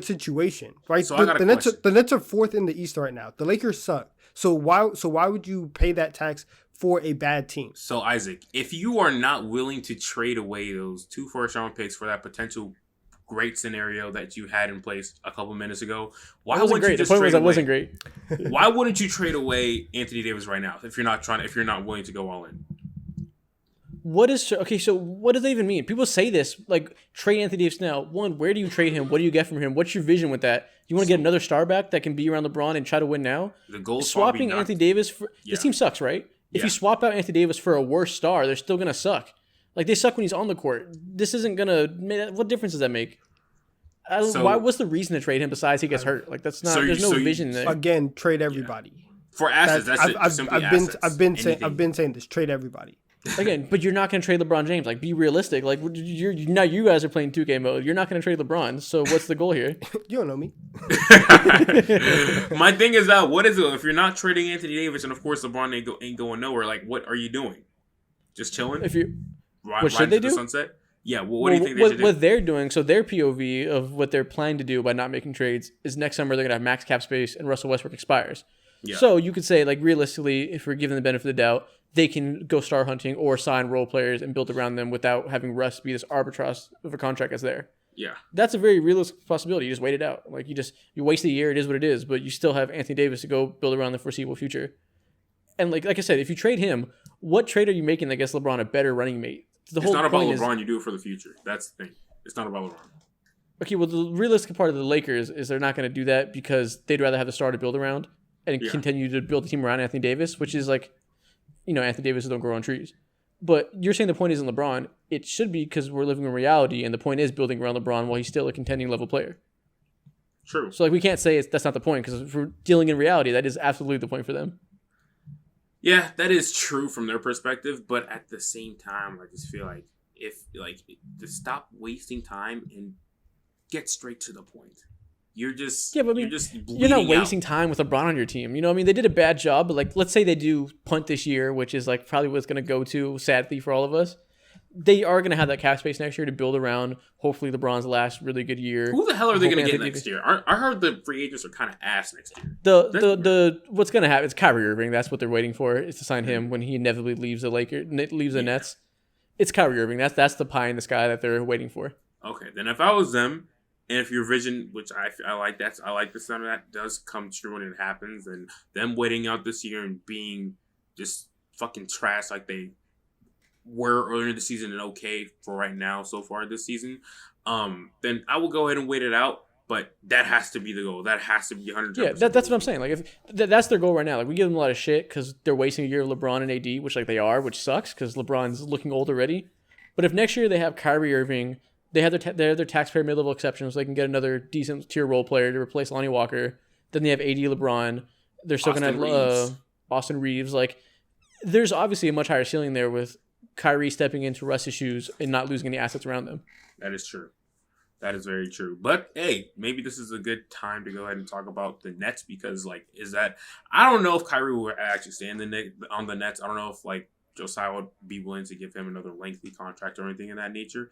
situation, right? So the Nets are fourth in the East right now. The Lakers suck. So why would you pay that tax for a bad team? So Isaac, if you are not willing to trade away those 2 first-round picks for that potential great scenario that you had in place a couple minutes ago, why wouldn't you just trade away? Wasn't great. Why wouldn't you trade away Anthony Davis right now if you're not willing to go all in? So what does that even mean? People say this, like, trade Anthony Davis now. One, where do you trade him? What do you get from him? What's your vision with that? You want to get another star back that can be around LeBron and try to win now? The goal is swapping Anthony Davis for this team sucks, right? If you swap out Anthony Davis for a worse star, they're still gonna suck. Like, they suck when he's on the court. This isn't gonna. What difference does that make? What's the reason to trade him besides he gets hurt? Like, that's not. There's no vision there. Again, trade everybody. For assets, I've been saying this. Trade everybody. Again, but you're not going to trade LeBron James. Like, be realistic. Like, now you guys are playing 2K mode. You're not going to trade LeBron. So what's the goal here? You don't know me. My thing is that what is it if you're not trading Anthony Davis, and of course LeBron ain't going nowhere? Like, what are you doing? Just chilling? What should they do? The sunset? Yeah, well, what do you think they should do? What they're doing, so their POV of what they're planning to do by not making trades is next summer they're going to have max cap space and Russell Westbrook expires. Yeah. So you could say, like, realistically, if we're given the benefit of the doubt, they can go star hunting or sign role players and build around them without having Russ be this arbitrage of a contract that's there. Yeah. That's a very realistic possibility. You just wait it out. Like, you waste a year, it is what it is, but you still have Anthony Davis to go build around the foreseeable future. And like I said, if you trade him, what trade are you making that gets LeBron a better running mate? It's not about LeBron. You do it for the future. That's the thing. It's not about LeBron. Okay, well, the realistic part of the Lakers is they're not going to do that because they'd rather have the star to build around and continue to build the team around Anthony Davis, which is like, Anthony Davis don't grow on trees. But you're saying the point isn't LeBron. It should be because we're living in reality, and the point is building around LeBron while he's still a contending level player. True. So, like, we can't say that's not the point because if we're dealing in reality, that is absolutely the point for them. Yeah, that is true from their perspective, but at the same time, I just feel like to stop wasting time and get straight to the point. You're not wasting time with LeBron on your team. They did a bad job, but like, let's say they do punt this year, which is like probably what it's going to go to, sadly for all of us. They are going to have that cap space next year to build around. Hopefully, LeBron's last really good year. Who the hell are they going to get next year? I heard the free agents are kind of ass next year. The what's going to happen? It's Kyrie Irving. That's what they're waiting for, is to sign him when he inevitably leaves the Nets. It's Kyrie Irving. That's the pie in the sky that they're waiting for. Okay, then if I was them, and if your vision, which I like, I like the sound of that, does come true and it happens, and them waiting out this year and being just fucking trash like they were earlier in the season and okay for right now so far this season, then I will go ahead and wait it out. But that has to be the goal. That has to be 100%. Yeah, that's what I'm saying. Like, if that's their goal right now. Like, we give them a lot of shit because they're wasting a year of LeBron and AD, which like they are, which sucks because LeBron's looking old already. But if next year they have Kyrie Irving, they have their taxpayer mid-level exceptions, so they can get another decent tier role player to replace Lonnie Walker. Then they have AD, LeBron. They're still going to have Austin Reeves. Like, there's obviously a much higher ceiling there with Kyrie stepping into Russ's shoes and not losing any assets around them. That is true. That is very true. But hey, maybe this is a good time to go ahead and talk about the Nets because, like, I don't know if Kyrie will actually stay on the Nets. I don't know if like Josiah would be willing to give him another lengthy contract or anything of that nature.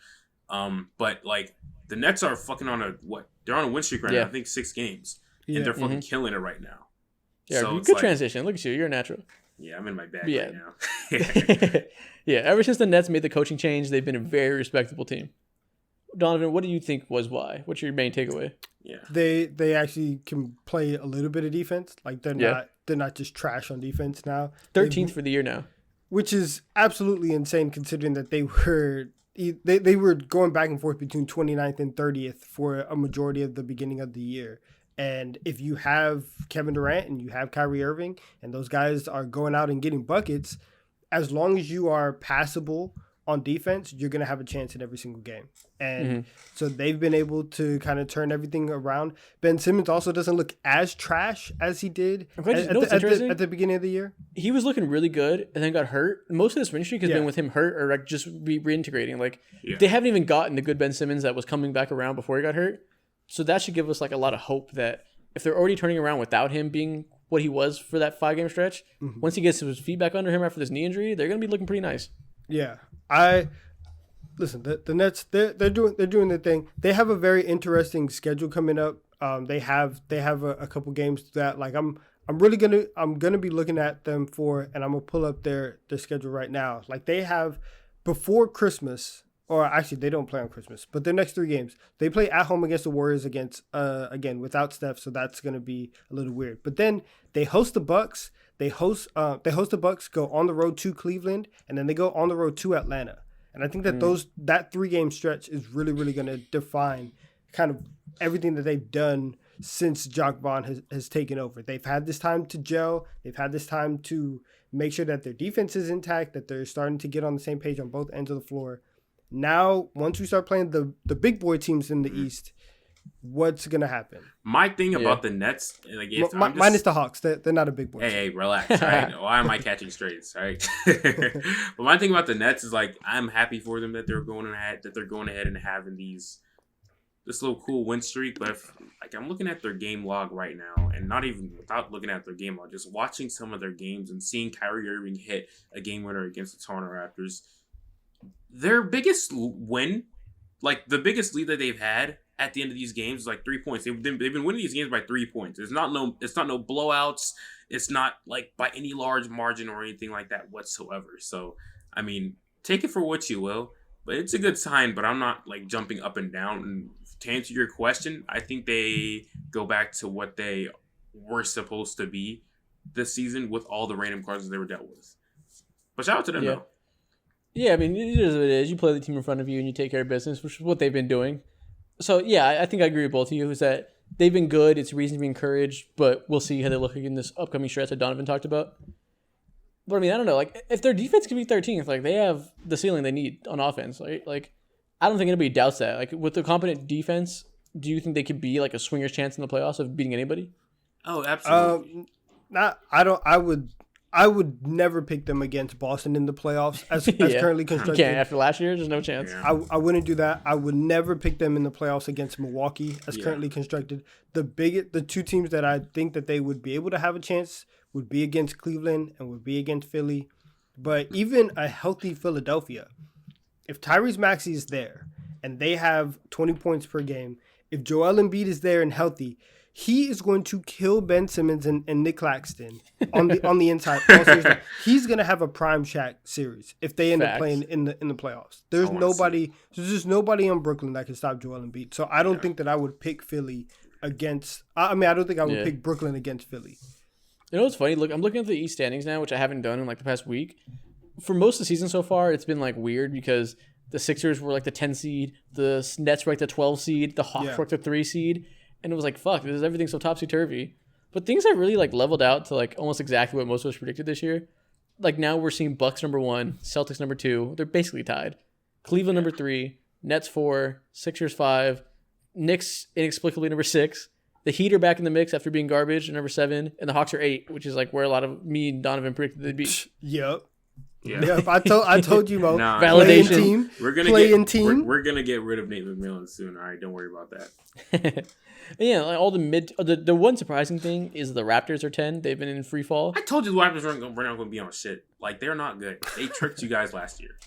But like the Nets are fucking they're on a win streak right now. I think 6 games, and they're fucking killing it right now. Yeah, so good transition. Look at you. You're a natural. Yeah, I'm in my bag right now. Yeah, ever since the Nets made the coaching change, they've been a very respectable team. Donovan, what do you think was why? What's your main takeaway? Yeah, they actually can play a little bit of defense. Like they're not just trash on defense now. 13th for the year now, which is absolutely insane considering that they were going back and forth between 29th and 30th for a majority of the beginning of the year. And if you have Kevin Durant and you have Kyrie Irving and those guys are going out and getting buckets, as long as you are passable on defense, you're going to have a chance in every single game. And so they've been able to kind of turn everything around. Ben Simmons also doesn't look as trash as he did at the beginning of the year. He was looking really good and then got hurt. Most of this win streak has been with him hurt or like just reintegrating. Like they haven't even gotten the good Ben Simmons that was coming back around before he got hurt. So that should give us like a lot of hope that if they're already turning around without him being what he was for that 5-game stretch, once he gets his feet back under him after this knee injury, they're going to be looking pretty nice. Yeah. Listen, the Nets, they're doing their thing. They have a very interesting schedule coming up. They have a couple games that like I'm gonna be looking at them for, and I'm gonna pull up their schedule right now. Like they have before Christmas, or actually they don't play on Christmas, but their next 3 games they play at home against the Warriors again without Steph, so that's gonna be a little weird. But then they host the Bucks. They host the Bucks, go on the road to Cleveland, and then they go on the road to Atlanta. And I think that that 3-game stretch is really, really going to define kind of everything that they've done since Jacques Vaughn has taken over. They've had this time to gel. They've had this time to make sure that their defense is intact, that they're starting to get on the same page on both ends of the floor. Now, once we start playing the big boy teams in the East, what's going to happen? My thing about the Nets, like minus the Hawks, they're not a big boy. Hey, relax, right? Why am I catching strays, right? But my thing about the Nets is like I'm happy for them that they're going ahead and having this little cool win streak. But if, like I'm looking at their game log right now, and not even without looking at their game log, just watching some of their games and seeing Kyrie Irving hit a game winner against the Toronto Raptors. their biggest win, like the biggest lead that they've had at the end of these games is like 3 points. They've been winning these games by 3 points. It's not no blowouts. It's not like by any large margin or anything like that whatsoever. So, I mean, take it for what you will, but it's a good sign. But I'm not like jumping up and down. And to answer your question, I think they go back to what they were supposed to be this season with all the random cards that they were dealt with. But shout out to them though. Yeah, I mean, it is what it is. You play the team in front of you and you take care of business, which is what they've been doing. So, yeah, I think I agree with both of you, is that they've been good. It's reason to be encouraged, but we'll see how they look in this upcoming stretch that Donovan talked about. But, I mean, I don't know. Like, if their defense can be 13th, like, they have the ceiling they need on offense, right? Like, I don't think anybody doubts that. Like, with the competent defense, do you think they could be, like, a swinger's chance in the playoffs of beating anybody? Oh, absolutely. I would never pick them against Boston in the playoffs as currently constructed. You can't. After last year, there's no chance. Yeah. I wouldn't do that. I would never pick them in the playoffs against Milwaukee as currently constructed. The two teams that I think that they would be able to have a chance would be against Cleveland and would be against Philly. But even a healthy Philadelphia, if Tyrese Maxey is there and they have 20 points per game, if Joel Embiid is there and healthy, he is going to kill Ben Simmons and Nick Claxton on the inside. He's going to have a prime Shaq series if they end up playing in the playoffs. There's just nobody in Brooklyn that can stop Joel Embiid. So I don't think that I would pick Philly against. I don't think I would pick Brooklyn against Philly. You know what's funny? Look, I'm looking at the East standings now, which I haven't done in like the past week. For most of the season so far, it's been like weird because the Sixers were like the 10 seed, the Nets were like the 12 seed, the Hawks were like the 3 seed. And it was like, fuck, this is everything so topsy-turvy. But things have really like leveled out to like almost exactly what most of us predicted this year. Like now we're seeing Bucks number 1, Celtics number 2. They're basically tied. Cleveland number 3, Nets 4, Sixers 5, Knicks inexplicably number 6. The Heat are back in the mix after being garbage at number 7. And the Hawks are 8, which is like where a lot of me and Donovan predicted they'd be. Yep. Yeah, I told you, Mo. Validation. We're gonna get rid of Nate McMillan soon. All right, don't worry about that. Yeah, like all the one surprising thing is the Raptors are 10. They've been in free fall. I told you the Raptors weren't going to be on shit. Like they're not good. They tricked you guys last year.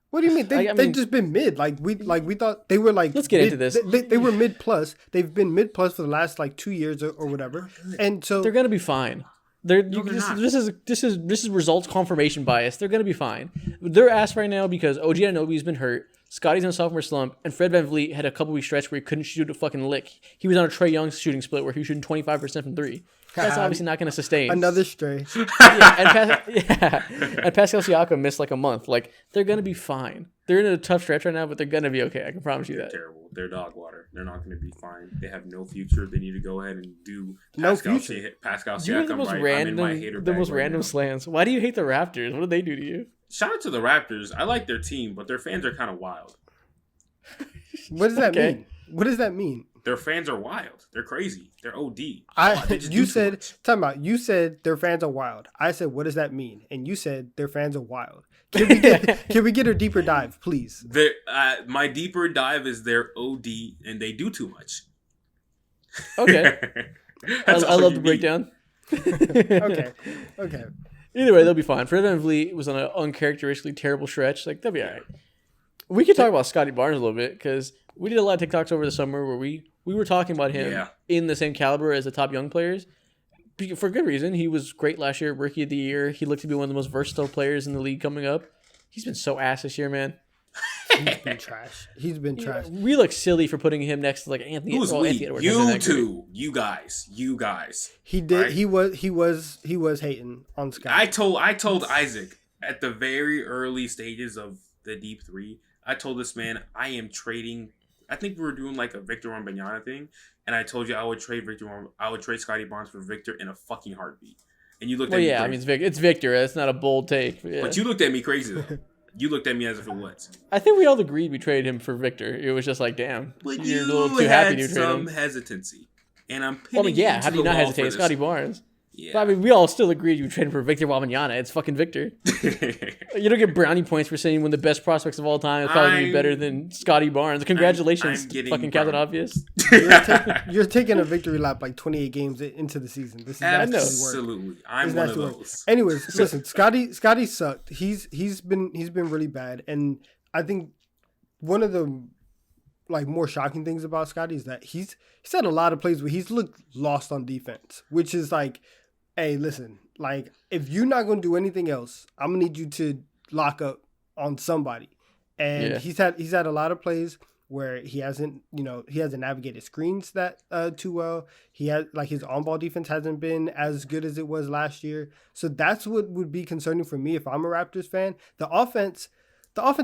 What do you mean? They've just been mid. Like we thought they were like. Let's get into this. They were mid plus. They've been mid plus for the last like 2 years or whatever. And so they're gonna be fine. This is results confirmation bias. They're gonna be fine. They're ass right now because OG Anunoby's been hurt. Scotty's in a sophomore slump, and Fred VanVleet had a couple week stretch where he couldn't shoot a fucking lick. He was on a Trae Young shooting split where he was shooting 25% from 3. That's obviously not going to sustain. Another stray. And Pascal Siakam missed like a month. Like they're gonna be fine. They're in a tough stretch right now, but they're gonna be okay. I can promise you that. They're terrible. They're dog water. They're not going to be fine. They have no future. They need to go ahead and do Pascal Siakam. You're the most random slants. Why do you hate the Raptors? What did they do to you? Shout out to the Raptors. I like their team, but their fans are kind of wild. What does that mean? What does that mean? Their fans are wild. They're crazy. They're OD. You said their fans are wild. I said, what does that mean? And you said their fans are wild. Can we get a deeper dive, please? My deeper dive is they're OD and they do too much. Okay. I love the breakdown. Okay. Either way, they'll be fine. Fred VanVleet was on an uncharacteristically terrible stretch. Like, they'll be all right. We could talk about Scotty Barnes a little bit because we did a lot of TikToks over the summer where we were talking about him in the same caliber as the top young players. For good reason. He was great last year, Rookie of the Year. He looked to be one of the most versatile players in the league coming up. He's been so ass this year, man. He's been trash. We look silly for putting him next to like Anthony. Who's Anthony Edwards. You two. You guys. He did. Right? He was hating on Scott. I told Isaac at the very early stages of the Deep 3. I told this man I am trading. I think we were doing like a Victor Wembanyama thing, and I told you I would trade Scotty Barnes for Victor in a fucking heartbeat. And you looked at me. Yeah, crazy. I mean it's Victor. That's not a bold take. Yeah. But you looked at me crazy though. You looked at me as if it was. I think we all agreed we traded him for Victor. It was just like, damn, but you're a little too happy to trade him. Some hesitancy, and I'm. How do you not hesitate? Scotty Barnes. Yeah. But I mean, we all still agreed you traded for Victor Wembanyama. It's fucking Victor. You don't get brownie points for saying one of the best prospects of all time is probably going to be better than Scotty Barnes. Congratulations, I'm fucking Captain Obvious. You're taking a victory lap like 28 games into the season. This is Absolutely. I'm one of those. Anyways, listen, Scotty sucked. He's been really bad, and I think one of the like more shocking things about Scotty is that he's had a lot of plays where he's looked lost on defense, which is like, hey, listen, like if you're not going to do anything else, I'm gonna need you to lock up on somebody. And he's had a lot of plays where he hasn't navigated screens that too well. He has like his on-ball defense hasn't been as good as it was last year. So that's what would be concerning for me if I'm a Raptors fan. The offense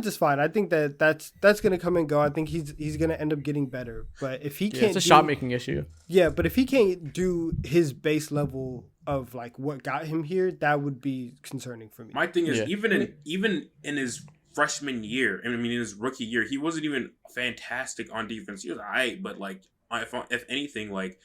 is fine. I think that's going to come and go. I think he's going to end up getting better. But if he can't, it's a shot making issue. Yeah, but if he can't do his base level of like what got him here, that would be concerning for me. My thing is even in his freshman year, I mean in his rookie year, he wasn't even fantastic on defense. He was alright, but like if anything, like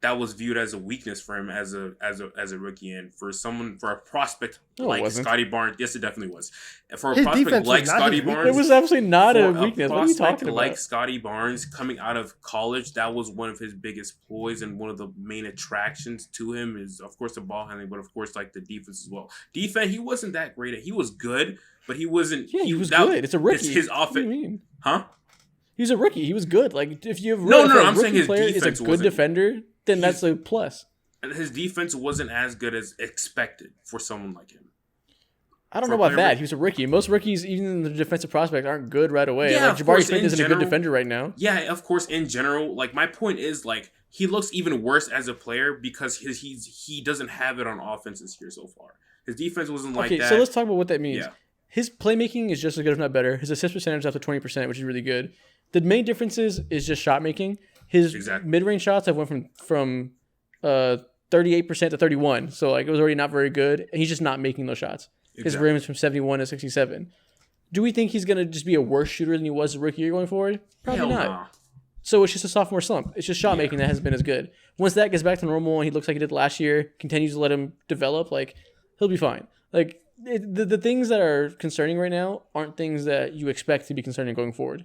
that was viewed as a weakness for him as a rookie, and for a prospect like Scotty Barnes. Yes, it definitely was. For a prospect like Scotty Barnes, it was absolutely not a weakness. What are you talking about? Like Scotty Barnes coming out of college, that was one of his biggest ploys, and one of the main attractions to him is of course the ball handling, but of course like the defense as well. Defense, he wasn't that great at. He was good, but he wasn't. Yeah, he was good. It's a rookie. It's his offense. What do you mean? Huh? He's a rookie. He was good. Like if you have no, I'm rookie saying his player defense is a good defender, then that's a plus. His defense wasn't as good as expected for someone like him. I don't know about that. He was a rookie. Most rookies, even in the defensive prospect, aren't good right away. Yeah, like Jabari Smith isn't a good defender right now. Yeah, of course. In general, like my point is, like he looks even worse as a player because he doesn't have it on offense this year so far. His defense wasn't like that. Okay, so let's talk about what that means. Yeah. His playmaking is just as good, if not better. His assist percentage is up to 20%, which is really good. The main difference is just shot making. His mid-range shots have went from 38% to 31%. So like it was already not very good. And he's just not making those shots. His rim is from 71 to 67. Do we think he's going to just be a worse shooter than he was a rookie year going forward? Probably not. Nah. So it's just a sophomore slump. It's just shot making that hasn't been as good. Once that gets back to normal and he looks like he did last year, continues to let him develop, like he'll be fine. Like the things that are concerning right now aren't things that you expect to be concerning going forward.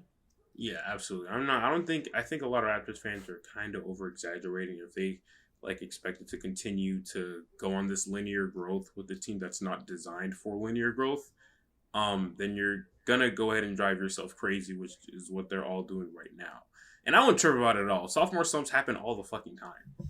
Yeah, absolutely. I think a lot of Raptors fans are kind of over exaggerating if they like expect it to continue to go on this linear growth with a team that's not designed for linear growth. Then you're gonna go ahead and drive yourself crazy, which is what they're all doing right now. And I don't trip about it at all. Sophomore slumps happen all the fucking time.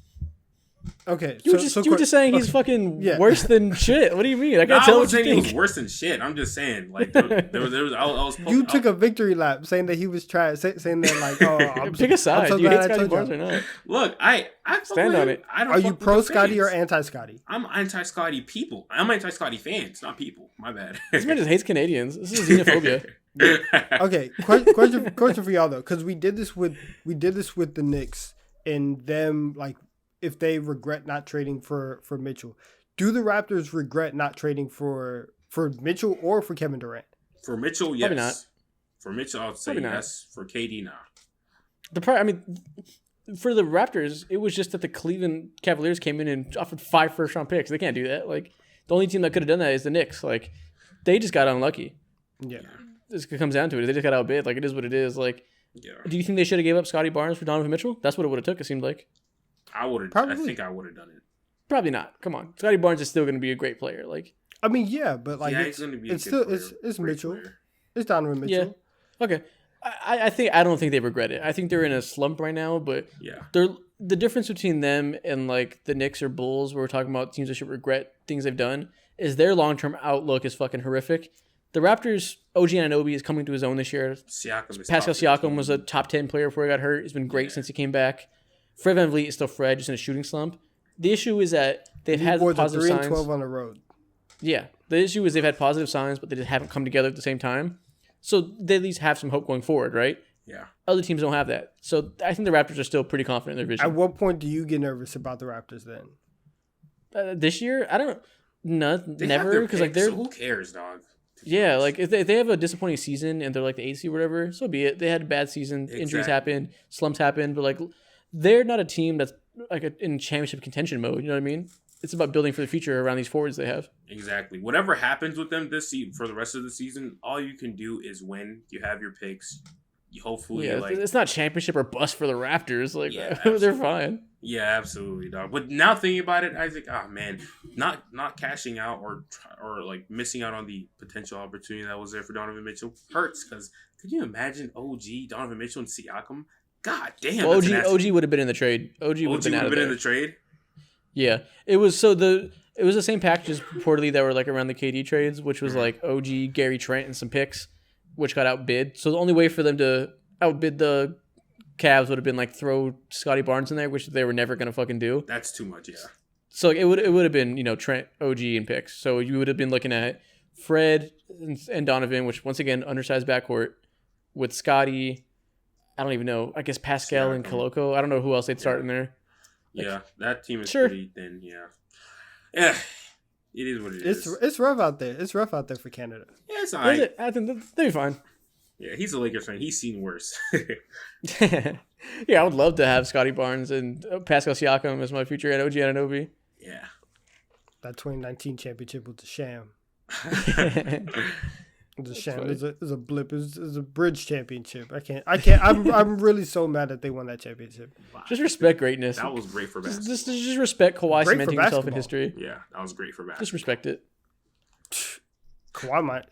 Okay, you were just saying he's fucking worse than shit. What do you mean? I can't tell what you think. He was worse than shit. I'm just saying, like there was. I was you took a victory lap saying that he was trash, saying that like, oh, pick a side. So do you hate Scotty Barnes or not? Look, I stand on it. I don't. Are you pro Scotty or anti Scotty? I'm anti Scotty people. I'm anti Scotty fans, not people. My bad. This man just hates Canadians. This is xenophobia. Okay, question for y'all though, because we did this with the Knicks and them like. If they regret not trading for Mitchell, do the Raptors regret not trading for Mitchell or for Kevin Durant? For Mitchell, yes. Probably not. For Mitchell, I would say yes. For KD, nah. For the Raptors, it was just that the Cleveland Cavaliers came in and offered 5 first-round picks. They can't do that. Like the only team that could have done that is the Knicks. Like they just got unlucky. Yeah, this comes down to it. They just got outbid. Like it is what it is. Like, do you think they should have gave up Scotty Barnes for Donovan Mitchell? That's what it would have took. It seemed like. I think I would have done it. Probably not. Come on, Scotty Barnes is still going to be a great player. Like, I mean, yeah, but like, it's Mitchell. Player. It's Donovan Mitchell. Yeah. Okay. I don't think they regret it. I think they're in a slump right now, but the difference between them and like the Knicks or Bulls, where we're talking about teams that should regret things they've done, is their long-term outlook is fucking horrific. The Raptors, OG Anunoby is coming to his own this year. Pascal Siakam was a top 10 player before he got hurt. He's been great since he came back. Fred VanVleet is still Fred, just in a shooting slump. The issue is that they've had positive signs. 3-12 on the road. Yeah. The issue is they've had positive signs, but they just haven't come together at the same time. So they at least have some hope going forward, right? Yeah. Other teams don't have that. So I think the Raptors are still pretty confident in their vision. At what point do you get nervous about the Raptors then? This year? I don't know. Never. Because like so who cares, dog? Yeah, like if they have a disappointing season and they're like the 8th seed or whatever, so be it. They had a bad season. Injuries happen. Slumps happen. But like... they're not a team that's like in championship contention mode. You know what I mean? it's about building for the future around these forwards they have. Exactly. Whatever happens with them this season for the rest of the season, all you can do is win. You have your picks. You hopefully it's not championship or bust for the Raptors. Like Yeah, they're fine. Yeah, absolutely, dog. But now thinking about it, Isaac, man, not cashing out or like missing out on the potential opportunity that was there for Donovan Mitchell hurts. Because could you imagine OG, Donovan Mitchell, and Siakam? God damn. Well, OG would have been in the trade. OG would have been in the trade. Yeah, it was the same packages purportedly that were like around the KD trades, which was like OG, Gary Trent, and some picks, which got outbid. So the only way for them to outbid the Cavs would have been like throw Scotty Barnes in there, which they were never gonna fucking do. That's too much, yeah. So it would have been Trent, OG, and picks. So you would have been looking at Fred and Donovan, which once again undersized backcourt with Scotty. I don't even know. I guess Pascal and Koloko. I don't know who else they'd start in there. Yeah, that team is pretty thin. Yeah, it is what it is. It's rough out there. It's rough out there for Canada. Yeah, it's all right. I think they'll be fine. Yeah, he's a Lakers fan. He's seen worse. Yeah, I would love to have Scotty Barnes and Pascal Siakam as my future OG Anunoby. Yeah. That 2019 championship was a sham. It was a sham. It was a blip. It was a bridge championship. I can't. I'm really so mad that they won that championship. Just respect greatness. That was great for basketball. Just respect Kawhi cementing himself in history. Yeah, that was great for basketball. Just respect it. Kawhi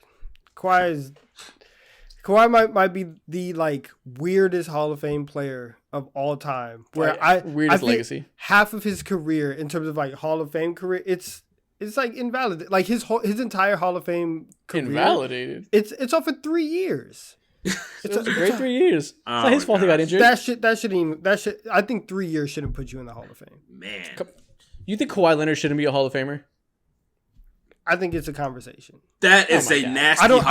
might be the like weirdest Hall of Fame player of all time. Where weirdest legacy. Half of his career in terms of like Hall of Fame career, it's like invalidated. Like his entire Hall of Fame career, invalidated. It's off for 3 years. It's a great 3 years. It's not his fault he got injured. That shouldn't. I think 3 years shouldn't put you in the Hall of Fame. Man, you think Kawhi Leonard shouldn't be a Hall of Famer? I think it's a conversation. That is a nasty I don't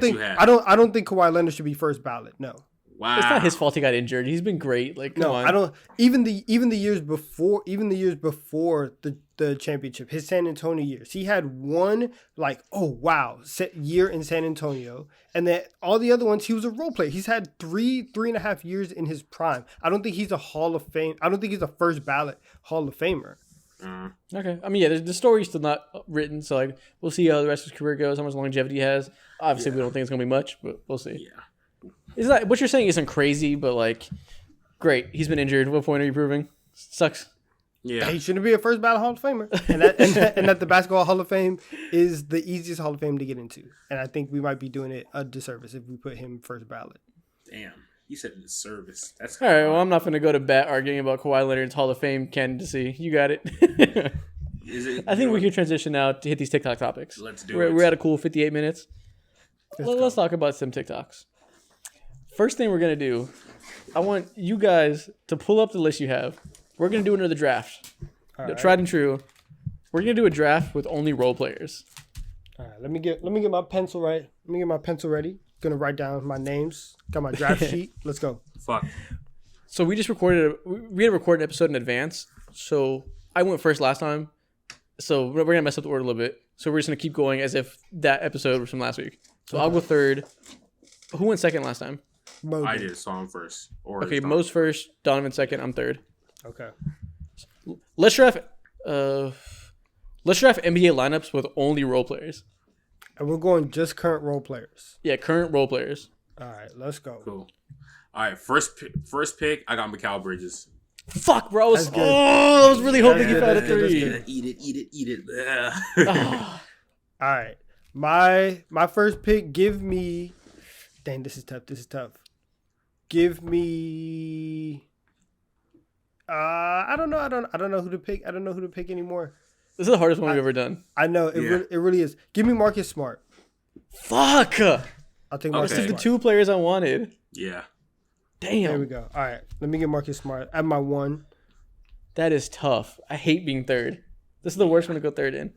think I don't think Kawhi Leonard should be first ballot. No. Wow. It's not his fault he got injured. He's been great. Like, come on. I don't. Even the years before the championship, his San Antonio years, he had one like year in San Antonio, and then all the other ones he was a role player. He's had three and a half years in his prime. I don't think he's a Hall of Fame. I don't think he's a first ballot Hall of Famer. Okay. I mean, yeah, the story's still not written, so like we'll see how the rest of his career goes, how much longevity he has. Obviously, we don't think it's gonna be much, but we'll see. Yeah. Is that what you're saying? Isn't crazy, but like, great. He's been injured. What point are you proving? Sucks. Yeah. He shouldn't be a first ballot Hall of Famer, and that the Basketball Hall of Fame is the easiest Hall of Fame to get into, and I think we might be doing it a disservice if we put him first ballot. Damn. You said disservice. That's all right. Well, I'm not going to go to bat arguing about Kawhi Leonard's Hall of Fame candidacy. You got it. I think we can transition now to hit these TikTok topics. Let's do it. We're at a cool 58 minutes. Let's talk about some TikToks. First thing we're going to do, I want you guys to pull up the list you have. We're going to do another draft. Right. Tried and true. We're going to do a draft with only role players. All right. Let me get my pencil right. Let me get my pencil ready. Gonna write down my names. Got my draft sheet. Let's go. Fuck. So we just recorded. We had to record an episode in advance. So I went first last time. So we're gonna mess up the order a little bit. So we're just gonna keep going as if that episode was from last week. So I'll go third. Who went second last time? Mo I did. So I'm first. Okay, Mo's first. Donovan second. I'm third. Okay. Let's draft. Let's draft NBA lineups with only role players. And we're going just current role players. Yeah, current role players. All right, let's go. Cool. All right, first pick, I got Mikal Bridges. Fuck, bro. I was really hoping you found a three. Eat it. Yeah. All right. My first pick, give me... Dang, this is tough. Give me... I don't know. I don't know who to pick. I don't know who to pick anymore. This is the hardest one we've ever done. I know. It really is. Give me Marcus Smart. Fuck. I'll take Marcus Smart. The two players I wanted. Yeah. Damn. There we go. All right. Let me get Marcus Smart at my one. That is tough. I hate being third. This is the worst one to go third in.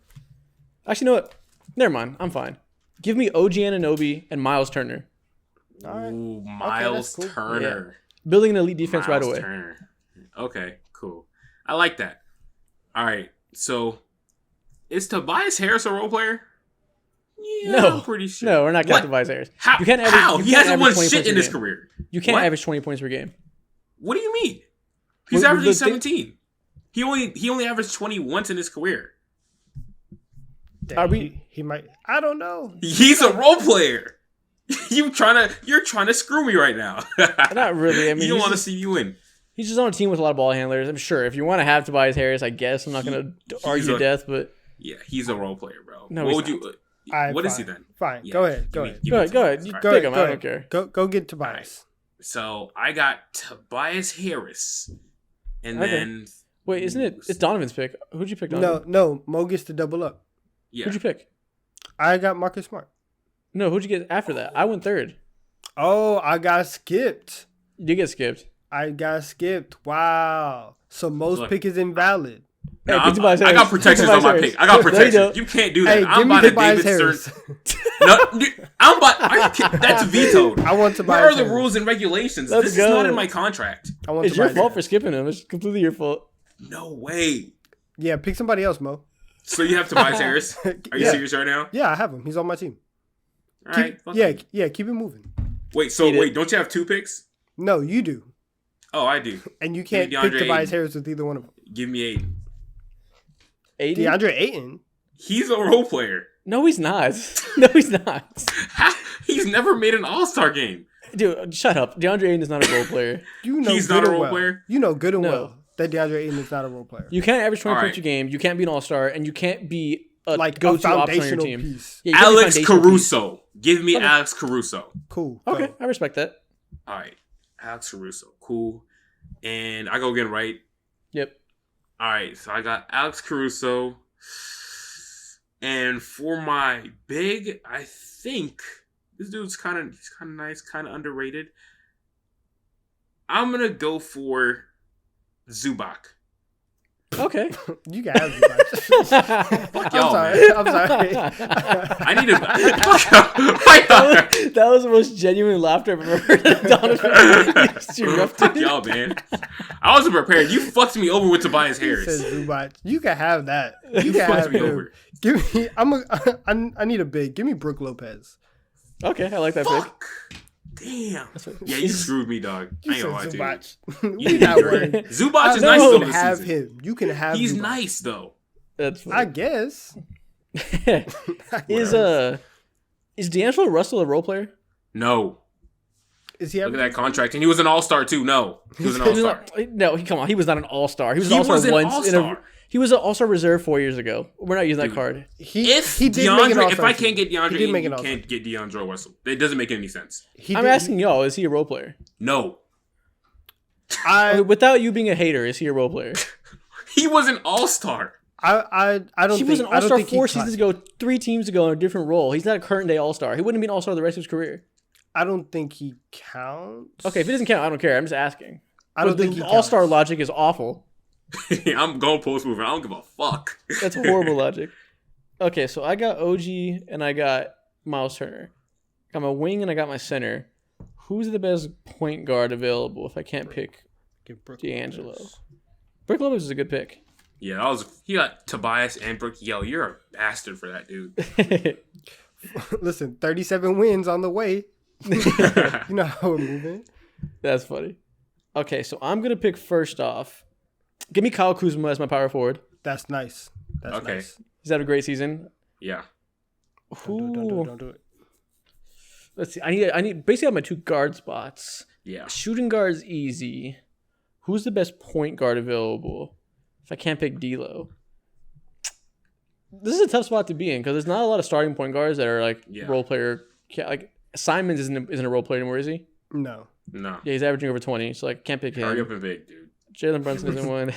Actually, you know what? Never mind. I'm fine. Give me OG Anunoby and Miles Turner. All right. Ooh, Miles Turner. Yeah. Building an elite defense right away. Turner. Okay, cool. I like that. All right. So, is Tobias Harris a role player? Yeah, no, I'm pretty sure. No, we're not counting Tobias Harris. How? He hasn't won shit in his career. You can't average 20 points per game. What do you mean? He's averaging 17. He only averaged 20 once in his career. Are we? He might. I don't know. He's a role player. You're trying to screw me right now. Not really. I mean, you don't want to see you win. He's just on a team with a lot of ball handlers. I'm sure if you want to have Tobias Harris, I guess I'm not going to argue to death, but yeah, he's a role player, bro. No, what he's would you? What is he then? Fine. Yeah, Go ahead. go ahead. You pick him. I don't care. Go get Tobias. So I got Tobias Harris, and then wait, isn't it? It's Donovan's pick. Who'd you pick? Donovan? No. Mo gets to double up. Yeah. Who'd you pick? I got Marcus Smart. No, who'd you get after that? I went third. Oh, I got skipped. You get skipped. I got skipped. Wow. So Mo's pick is invalid. No, hey, I got protections on my pick. I got protections. You can't do that. Hey, I'm give me about to Tobias David Harris. Stern. No, I'm about. Are you kidding? That's vetoed. I want Tobias What are the Harris. rules and regulations? Let's This go. is not in my contract. I want It's your Tobias fault for Harris. skipping him. It's completely your fault. No way. Yeah, pick somebody else, Mo. So you have Tobias Harris? Are you Yeah. serious right now? Yeah, I have him. He's on my team. All right. Yeah, keep it moving. Wait. So don't you have 2 picks? No, you do. Oh, I do. And you can't Give pick me DeAndre Tobias Ayton. Harris with either one of them. Give me 8. Aiden? DeAndre Ayton? He's a role player. No, he's not. No, he's not. He's never made an All-Star game. Dude, shut up. DeAndre Ayton is not a role player. You know He's good not a and role well. player? You know good and No. well that DeAndre Ayton is not a role player. You can't average 20 All points right. a game. You can't be an all-star, and you can't be a Like a go-to option on your foundational team. piece. Yeah, you can't be a Alex foundational Caruso. Give me Okay. Alex Caruso. Cool. piece. Okay, Go. I respect that. All right. Alex Caruso. Cool. And I go again, right? Yep. All right. So I got Alex Caruso. And for my big, I think this dude's kind of nice, kind of underrated. I'm going to go for Zubac. Okay. You can have Zubac. Fuck I'm y'all, sorry. man. I'm sorry. I need to. Fuck y'all. That was the most genuine laughter I've ever heard. Donovan just erupted. Fuck y'all, man. I wasn't prepared. You fucked me over with Tobias He Harris. said Zubac. You can have that. You You can fucked have me him. over. Give me. I need a big. Give me Brooke Lopez. Okay, I like that pick. Fuck. Damn. That's what- Yeah, you screwed me, dog. You I ain't said gonna lie to you. Zubac. You We not did worried. great. Zubac is No, nice You though can this have season. him. You can have. He's Zubac. nice though. That's I funny. guess. Is D'Angelo Russell a role player? No. Is he? Look at that contract. And he was an all-star too. No. He was an He was all-star. not- no, come on. He was not an all-star. He was He an all-star was an once. In a, all-star. he was an all-star reserve 4 years ago. We're not using that Dude. card. If he did make an DeAndre, if all-star I team. can't get DeAndre, He did make you an all-star. can't get DeAndre Russell. It doesn't make any sense. He I'm did- asking y'all, is he a role player? No. Without you being a hater, is he a role player? He was an all-star. I don't He think was an I don't all-star think he 4 cut- seasons ago, 3 teams ago in a different role. He's not a current day all-star. He wouldn't be an all-star the rest of his career. I don't think he counts. Okay, if it doesn't count, I don't care. I'm just asking. I don't But think the he all-star counts. logic is awful. I'm going post moving. I don't give a fuck. That's horrible logic. Okay, so I got OG and I got Miles Turner. I got my wing and I got my center. Who's the best point guard available if I can't pick Give Brooke D'Angelo? Lopez. Brooke Lopez is a good pick. Yeah, that was. He got Tobias and Brooke. Yo, you're a bastard for that, dude. Listen, 37 wins on the way. You know how we're moving. That's funny. Okay, so I'm going to pick first off. Give me Kyle Kuzma as my power forward. That's nice. That's Okay. nice. He's had a great season. Yeah. Don't do it. Don't do it. Let's see. I need basically I have my 2 guard spots. Yeah. Shooting guard's easy. Who's the best point guard available? If I can't pick D'Lo. This is a tough spot to be in because there's not a lot of starting point guards that are like role player. Like Simons isn't a role player anymore, is he? No. No. Yeah, he's averaging over 20, so like can't pick him. Hurry up and big, dude. Jalen Brunson isn't one.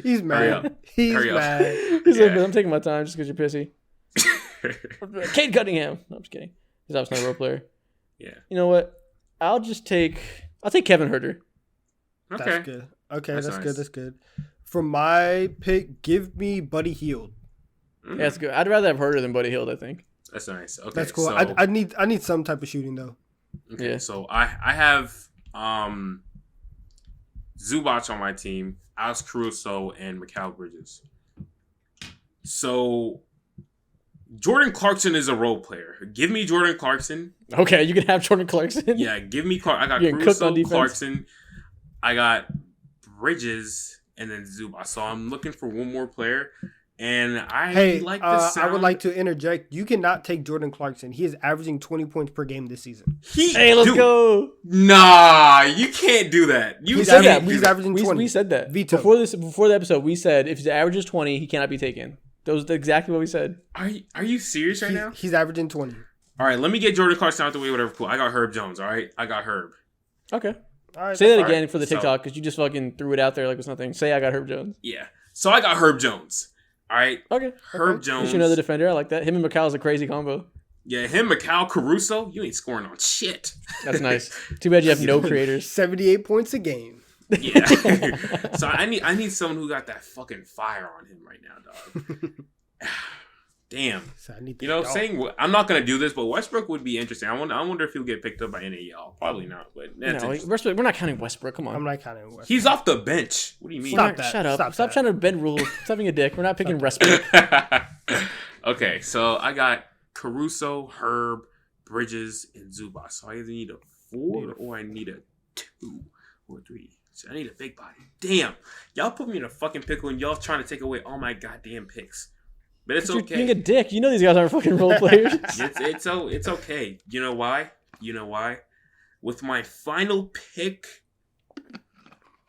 He's mad. up. He's Hurry up. mad. He's like, Yeah. I'm taking my time just because you're pissy. Cade Cunningham. No, I'm just kidding. He's obviously not a role player. Yeah. You know what? I'll take Kevin Herter. Okay. That's good. Okay, That's that's nice. good. That's good. For my pick, give me Buddy Hield. Yeah, that's good. I'd rather have Herter than Buddy Hield, I think. That's nice. Okay. That's cool. So, I need some type of shooting though. okay, Yeah. So I have Zubac on my team, Alex Caruso, and Mikal Bridges. So Jordan Clarkson is a role player. Give me Jordan Clarkson. Okay, you can have Jordan Clarkson. Yeah, give me I got You're getting cooked on Caruso, defense. Clarkson. I got Bridges, and then Zubac. So I'm looking for one more player. And I like the sound. I would like to interject. You cannot take Jordan Clarkson. He is averaging 20 points per game this season. Let's go. Nah, you can't do that. You He's said that. He's averaging 20. We said that. Veto. Before the episode, we said if his average is 20, he cannot be taken. That was exactly what we said. Are you serious right now? He's averaging 20. All right, let me get Jordan Clarkson out the way, whatever. Cool. I got Herb Jones, all right? I got Herb. Okay. All right, Say that again right. for the TikTok because you just fucking threw it out there like it was nothing. Say I got Herb Jones. Yeah. So I got Herb Jones. All right. Okay. Herb Jones. You another defender. I like that. Him and Macau is a crazy combo. Yeah, him, Macau, Caruso. You ain't scoring on shit. That's nice. Too bad you have no creators. 78 points a game. Yeah. So I need someone who got that fucking fire on him right now, dog. Damn. So I need I'm not gonna do this, but Westbrook would be interesting. I wonder if he'll get picked up by NAL. Probably not, but that's Westbrook, we're not counting Westbrook. Come on. I'm not counting Westbrook. He's off the bench. What do you mean? Stop that. Shut up. Stop Trying to bend rules. Stop being a dick. We're not picking Westbrook. Okay, so I got Caruso, Herb, Bridges, and Zubac. So I either need a 4 or I need a 2 or 3. So I need a big body. Damn. Y'all put me in a fucking pickle and y'all trying to take away all my goddamn picks. But it's okay. You're being a dick. You know these guys aren't fucking role players. It's okay. You know why? With my final pick,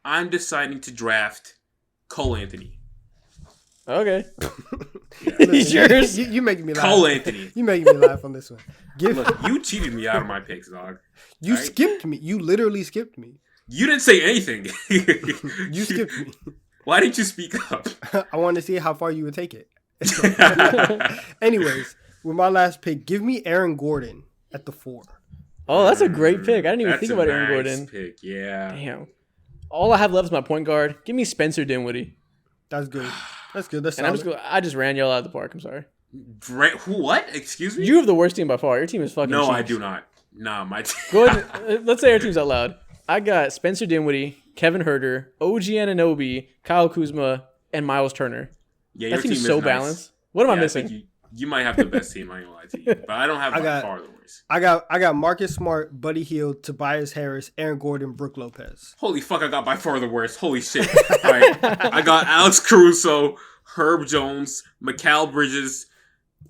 I'm deciding to draft Cole Anthony. Okay. He's yours. You making me laugh. Cole Anthony. You making me laugh on this one. Look, you cheated me out of my picks, dog. You skipped me. You literally skipped me. You didn't say anything. You skipped me. Why didn't you speak up? I wanted to see how far you would take it. Anyways, with my last pick, give me Aaron Gordon at the 4. Oh, that's a great pick. I didn't even think about Aaron nice Gordon. Pick, yeah. Damn. All I have left is my point guard. Give me Spencer Dinwiddie. That's good. That's good. That's And solid. I just ran y'all out of the park. I'm sorry. What? Excuse me? You have the worst team by far. Your team is fucking No, cheap. I do not. Nah, my team. Go ahead. Let's say our team's out loud. I got Spencer Dinwiddie, Kevin Huerter, OG Anunoby, Kyle Kuzma, and Miles Turner. Yeah, That your team team's is so nice. balanced. What am I Yeah, missing? think you might have the best team, I ain't gonna lie to you. But I don't have by far the worst. I got Marcus Smart, Buddy Hield, Tobias Harris, Aaron Gordon, Brook Lopez. Holy fuck, I got by far the worst. Holy shit. All right. I got Alex Caruso, Herb Jones, Mikal Bridges.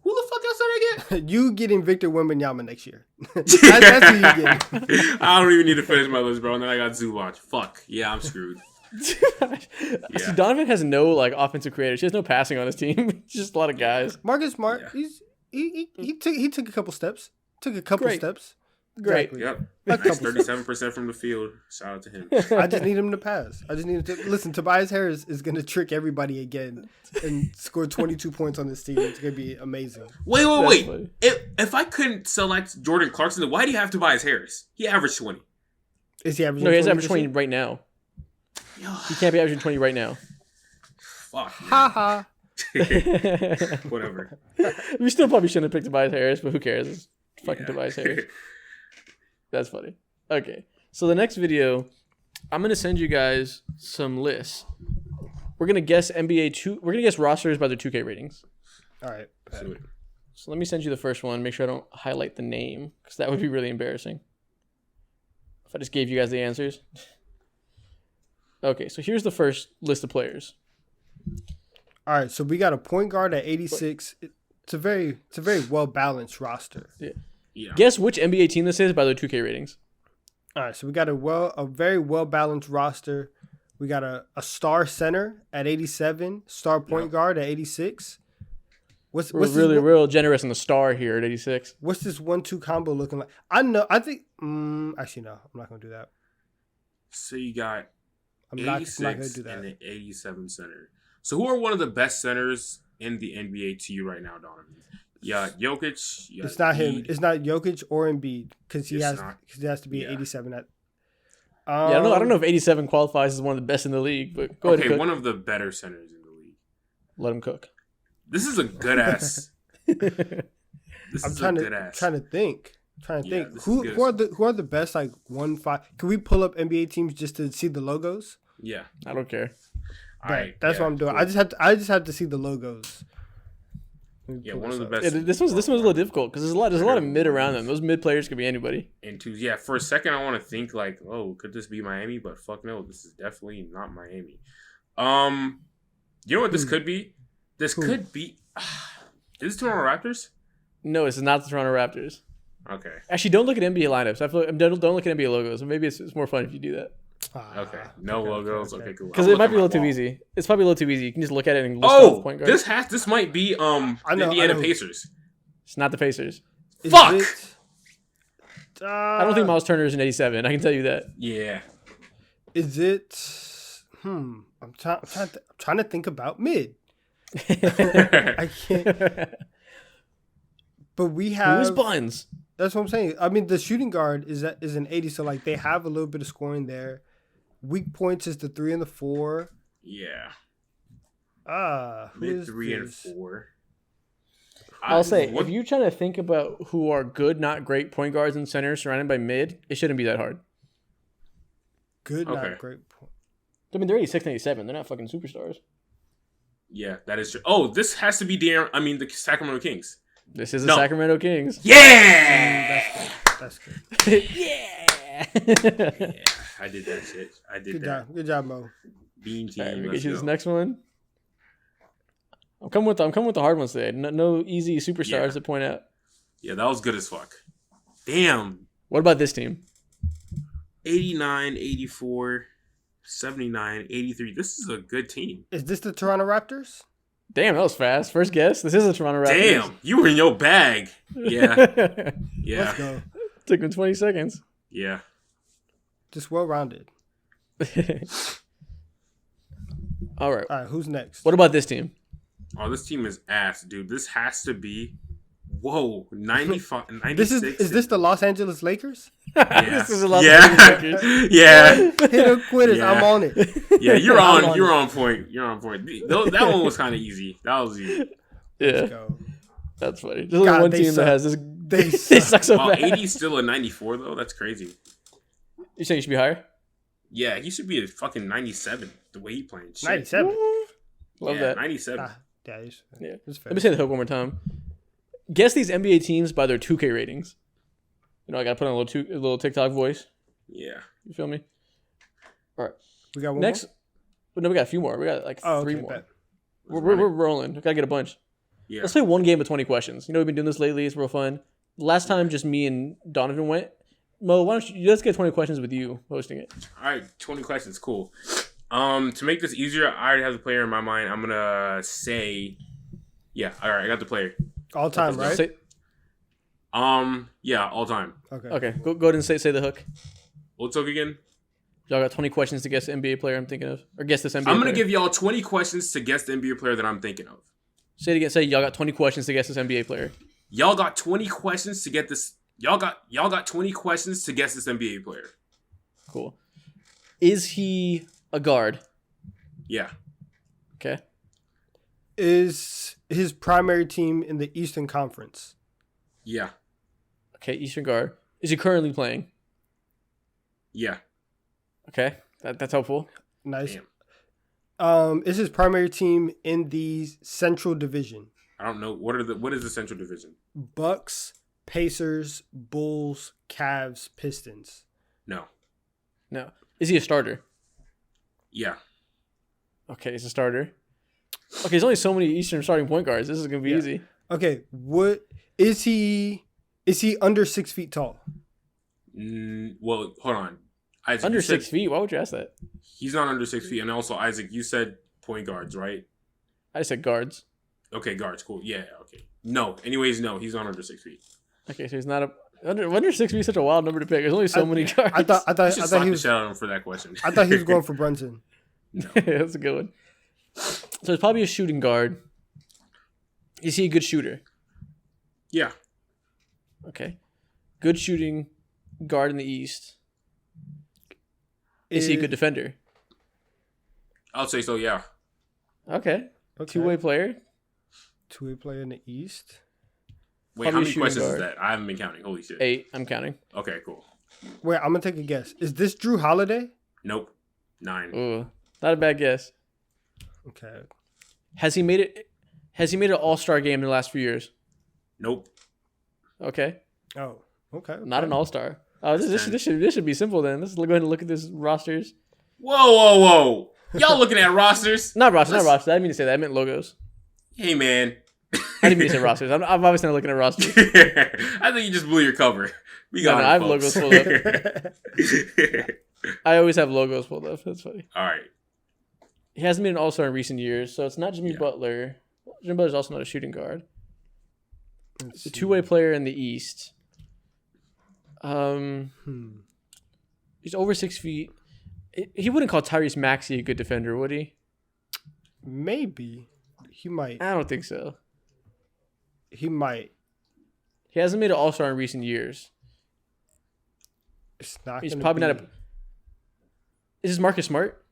Who the fuck else did I get? You getting Victor Wembanyama next year. That's who you getting. I don't even need to finish my list, bro. And then I got Zubac. Fuck. Yeah, I'm screwed. See, Donovan has no offensive creators. He has no passing on his team. It's just a lot of guys. Marcus Smart, he took a couple steps. Great. Steps. Great. Exactly. Yep. Like Nice 37% from the field. Shout out to him. I just need him to pass. I just need to listen. Tobias Harris is going to trick everybody again and score 22 points on this team. It's going to be amazing. Wait. Funny. If I couldn't select Jordan Clarkson, then why do you have Tobias Harris? He averaged 20. Is he averaging? No, he has 20 average 20 right now. He can't be averaging 20 right now. Fuck. Ha ha. Whatever. We still probably shouldn't have picked Tobias Harris, but who cares? It's fucking Tobias Harris. That's funny. Okay. So the next video, I'm going to send you guys some lists. We're going to guess we're going to guess rosters by their 2K ratings. All right. So let me send you the first one. Make sure I don't highlight the name because that would be really embarrassing if I just gave you guys the answers. Okay, so here's the first list of players. All right. So we got a point guard at 86. It's a very well balanced roster. Yeah. Yeah. Guess which NBA team this is by their 2K ratings. All right. So we got a very well balanced roster. We got a star center at 87, star point guard at 86. What's We're real generous in the star here at 86. What's this 1-2 combo looking like? I think actually no, I'm not gonna do that. So you got I'm not 86 gonna do that. and an 87 center. So who are one of the best centers in the NBA to you right now, Donovan? Yeah, Jokic. It's not him. It's not Jokic or Embiid because he has to be 87 at. I don't know if 87 qualifies as one of the best in the league, but go ahead. Okay, one of the better centers in the league. Let him cook. This is a good ass. I'm trying to think. Yeah, Who are the best 1-5? Can we pull up NBA teams just to see the logos? Yeah, I don't care. all right. That's what I'm doing. Cool. I just have to see the logos. Yeah, one of the best. Yeah, this one's a little difficult because there's a lot of mid around them. Those mid players could be anybody. And for a second I want to think could this be Miami? But fuck no, this is definitely not Miami. You know what this could be? This Who? could be. Is it Toronto Raptors? No, this is not the Toronto Raptors. Okay. Actually, don't look at NBA lineups. Don't look at NBA logos. Maybe it's more fun if you do that. Okay. No logos. Okay, cool. Because I'm it might be a looking little at my too wall. easy. It's probably a little too easy. You can just look at it and list off Oh, point guards. this might be I the know, Indiana I know. Pacers. It's not the Pacers. Is Fuck! it- I don't think Miles Turner is an 87. I can tell you that. Yeah. Is it? I'm trying to think about mid. I can't. But we have. Who's Buns? That's what I'm saying. I mean, the shooting guard is an 80, so like they have a little bit of scoring there. Weak points is the 3 and the 4. Yeah. Who Mid is 3 and this? 4. I'll say, what- if you're trying to think about who are good, not great point guards and centers surrounded by mid, it shouldn't be that hard. Good, Okay. not great. Point. I mean, they're 86 and 87. They're not fucking superstars. Yeah, that is true. Oh, this has to be the Sacramento Kings. This is the No. Sacramento Kings. Yeah! That's good. Yeah. Yeah, I did that shit. I did Good that. job. Good job, Mo. Beam team. All right, let me Let's get you this go. next one. I'm coming with the hard ones today. No easy superstars Yeah. to point out. Yeah, that was good as fuck. Damn. What about this team? 89, 84, 79, 83. This is a good team. Is this the Toronto Raptors? Damn, that was fast. First guess. This is the Toronto Raptors. Damn, you were in your bag. Yeah, Let's yeah, go. Took him 20 seconds. yeah. Just well rounded. All right. All right, who's next? What about this team? Oh, this team is ass, dude. This has to be. Whoa, 95, 96. This is this the Los Angeles Lakers? Yeah. This is a lot Yeah. of Yeah. Hit or quitters. Yeah. I'm on it. Yeah, you're I'm on. on You're it. on point. You're on point. That one was kind of easy. That was easy. Yeah, Let's go. that's funny. There's only God, one they team suck. that has this. They They suck. suck so Wow, bad. 80 is still a 94 though. That's crazy. You saying you should be higher? Yeah, he should be a fucking 97. The way he playing. Shit. 97. Love Yeah, that. 97. Yeah, it's, Yeah. it's fair. Let me say the hook one more time. Guess these NBA teams by their 2K ratings. You know, I got to put on a little TikTok voice. Yeah. You feel me? All right. We got one Next. more? Well, no, we got a few more. We got like Oh, three okay, more. bet. We're rolling. We got to get a bunch. Yeah. Let's play one game of 20 questions. You know, we've been doing this lately. It's real fun. Last time, just me and Donovan went. Mo, why don't you let's get 20 questions with you hosting it. All right, 20 questions. Cool. To make this easier, I already have the player in my mind. I'm gonna say, yeah. All right, I got the player. All time, right? Say, Yeah, all time. Okay. okay, go ahead and say the hook. What's up again? Y'all got 20 questions to guess the NBA player I'm thinking of. Or guess this NBA I'm gonna player. give y'all 20 questions to guess the NBA player that I'm thinking of. Say it again. Say y'all got 20 questions to guess this NBA player. Y'all got 20 questions to get this. Y'all got 20 questions to guess this NBA player. Cool. Is he a guard? Yeah. Okay. Is his primary team in the Eastern Conference? Yeah. Okay, Eastern guard. Is he currently playing? Yeah. Okay, that's helpful. Nice. Damn. Is his primary team in the Central Division? I don't know what is the Central Division? Bucks, Pacers, Bulls, Cavs, Pistons. No. No. Is he a starter? Yeah. Okay, he's a starter. Okay, there's only so many Eastern starting point guards. This is gonna be Yeah. easy. Okay, what is he? Is he under 6 feet tall? Well, hold on. Isaac, Under you said 6 feet? Why would you ask that? He's not under 6 feet. And also, Isaac, you said point guards, right? I said guards. Okay, guards. Cool. Yeah. Okay. No. Anyways, no. He's not under 6 feet. Okay, so he's not a under 6 feet. Is such a wild number to pick. There's only so many guards. I thought I should slap he the was. shit out of him for that question. I thought he was going for Brunson. No. That's a good one. So it's probably a shooting guard. Is he a good shooter? Yeah. Okay. Good shooting guard in the East. Is he a good defender? I'll say so. Yeah. Okay. Okay. Two-way player. Two-way player in the East. Wait, Probably how a many shooting questions guard. is that? I haven't been counting. Holy shit. 8. I'm counting. Okay. Cool. Wait, I'm gonna take a guess. Is this Drew Holiday? Nope. 9. Ooh, not a bad guess. Okay. Has he made it? Has he made an All-Star game in the last few years? Nope. Okay. Oh. Okay. Not an All-Star. Oh, this should be simple then. Let's go ahead and look at this rosters. Whoa, whoa, whoa. Y'all looking at rosters? Not rosters. I didn't mean to say that. I meant logos. Hey, man. I didn't mean to say rosters. I'm obviously not looking at rosters. I think you just blew your cover. We got I have logos pulled up. I always have logos pulled up. That's funny. All right. He hasn't been an all-star in recent years, so it's not Jimmy Butler. Jimmy Butler's also not a shooting guard. It's a two-way player in the East. He's over 6 feet. He wouldn't call Tyrese Maxey a good defender, would he? Maybe. He might. I don't think so. He might. He hasn't made an all-star in recent years. It's not. He's probably not a. Is this Marcus Smart?